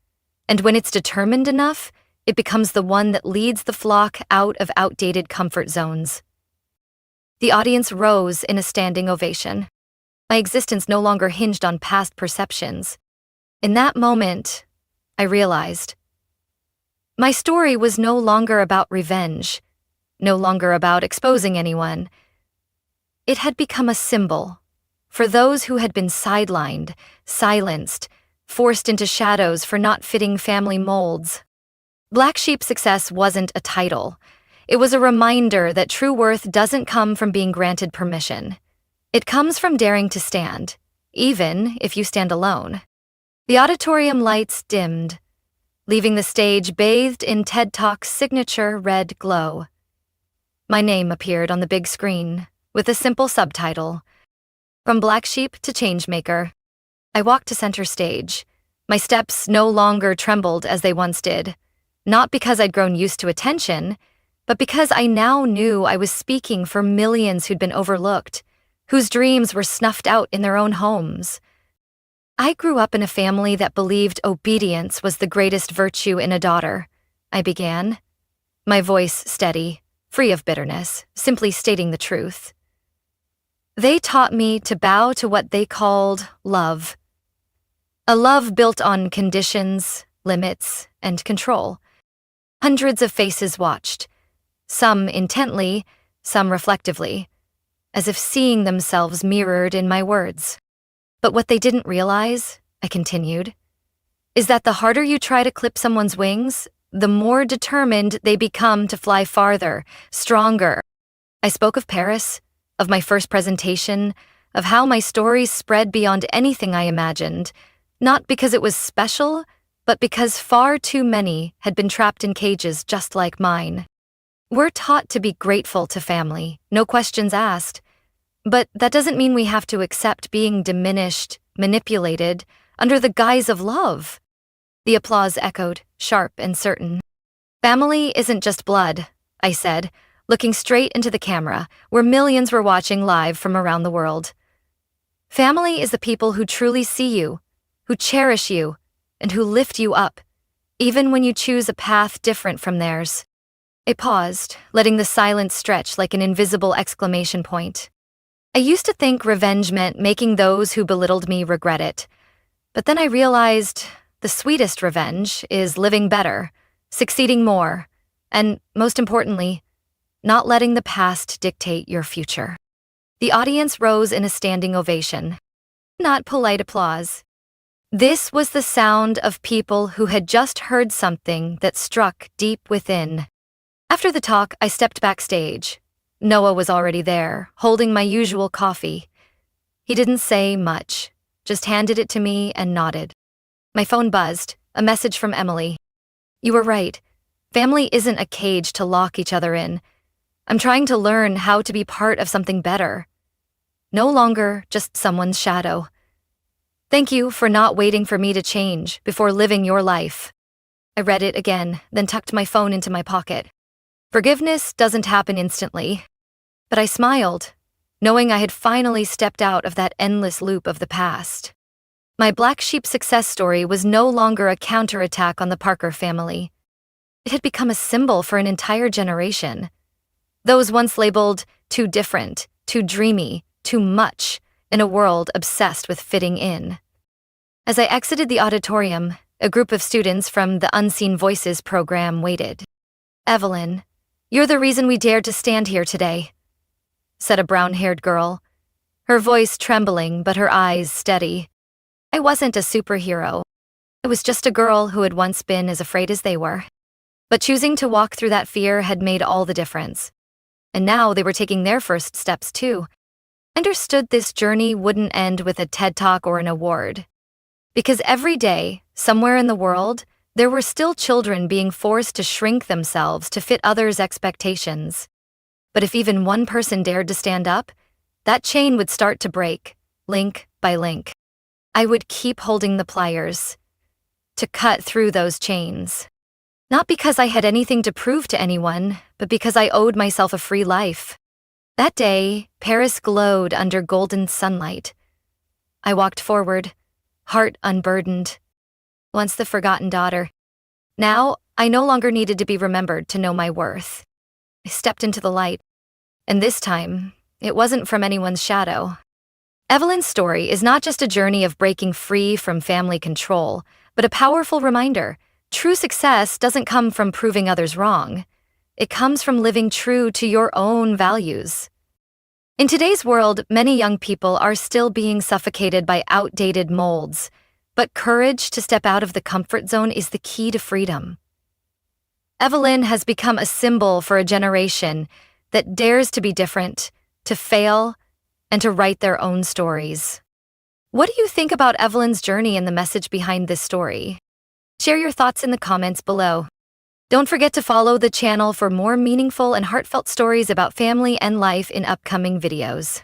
And when it's determined enough, it becomes the one that leads the flock out of outdated comfort zones. The audience rose in a standing ovation. My existence no longer hinged on past perceptions. In that moment, I realized my story was no longer about revenge, no longer about exposing anyone. It had become a symbol for those who had been sidelined, silenced, forced into shadows for not fitting family molds. Black Sheep success wasn't a title. It was a reminder that true worth doesn't come from being granted permission. It comes from daring to stand, even if you stand alone. The auditorium lights dimmed, leaving the stage bathed in TED Talk's signature red glow. My name appeared on the big screen, with a simple subtitle, From Black Sheep to Changemaker. I walked to center stage. My steps no longer trembled as they once did, not because I'd grown used to attention, but because I now knew I was speaking for millions who'd been overlooked, whose dreams were snuffed out in their own homes. I grew up in a family that believed obedience was the greatest virtue in a daughter, I began, my voice steady, free of bitterness, simply stating the truth. They taught me to bow to what they called love. A love built on conditions, limits, and control. Hundreds of faces watched, some intently, some reflectively, as if seeing themselves mirrored in my words. But what they didn't realize, I continued, is that the harder you try to clip someone's wings, the more determined they become to fly farther, stronger. I spoke of Paris, of my first presentation, of how my story spread beyond anything I imagined, not because it was special, but because far too many had been trapped in cages just like mine. We're taught to be grateful to family, no questions asked. But that doesn't mean we have to accept being diminished, manipulated, under the guise of love. The applause echoed, sharp and certain. Family isn't just blood, I said, looking straight into the camera, where millions were watching live from around the world. Family is the people who truly see you, who cherish you, and who lift you up, even when you choose a path different from theirs. I paused, letting the silence stretch like an invisible exclamation point. I used to think revenge meant making those who belittled me regret it. But then I realized The sweetest revenge is living better, succeeding more, and, most importantly, not letting the past dictate your future. The audience rose in a standing ovation, not polite applause. This was the sound of people who had just heard something that struck deep within. After the talk, I stepped backstage. Noah was already there, holding my usual coffee. He didn't say much, just handed it to me and nodded. My phone buzzed, a message from Emily. "You were right. Family isn't a cage to lock each other in. I'm trying to learn how to be part of something better. No longer just someone's shadow. Thank you for not waiting for me to change before living your life." I read it again, then tucked my phone into my pocket. Forgiveness doesn't happen instantly. But I smiled, knowing I had finally stepped out of that endless loop of the past. My black sheep success story was no longer a counterattack on the Parker family. It had become a symbol for an entire generation. Those once labeled too different, too dreamy, too much, in a world obsessed with fitting in. As I exited the auditorium, a group of students from the Unseen Voices program waited. "Evelyn, you're the reason we dared to stand here today," said a brown-haired girl, her voice trembling but her eyes steady. I wasn't a superhero. I was just a girl who had once been as afraid as they were. But choosing to walk through that fear had made all the difference. And now they were taking their first steps too. I understood this journey wouldn't end with a TED Talk or an award. Because every day, somewhere in the world, there were still children being forced to shrink themselves to fit others' expectations. But if even one person dared to stand up, that chain would start to break, link by link. I would keep holding the pliers to cut through those chains. Not because I had anything to prove to anyone, but because I owed myself a free life. That day, Paris glowed under golden sunlight. I walked forward, heart unburdened. Once the forgotten daughter. Now, I no longer needed to be remembered to know my worth. I stepped into the light, and this time, it wasn't from anyone's shadow. Evelyn's story is not just a journey of breaking free from family control, but a powerful reminder. True success doesn't come from proving others wrong. It comes from living true to your own values. In today's world, many young people are still being suffocated by outdated molds, but courage to step out of the comfort zone is the key to freedom. Evelyn has become a symbol for a generation that dares to be different, to fail, and to write their own stories. What do you think about Evelyn's journey and the message behind this story? Share your thoughts in the comments below. Don't forget to follow the channel for more meaningful and heartfelt stories about family and life in upcoming videos.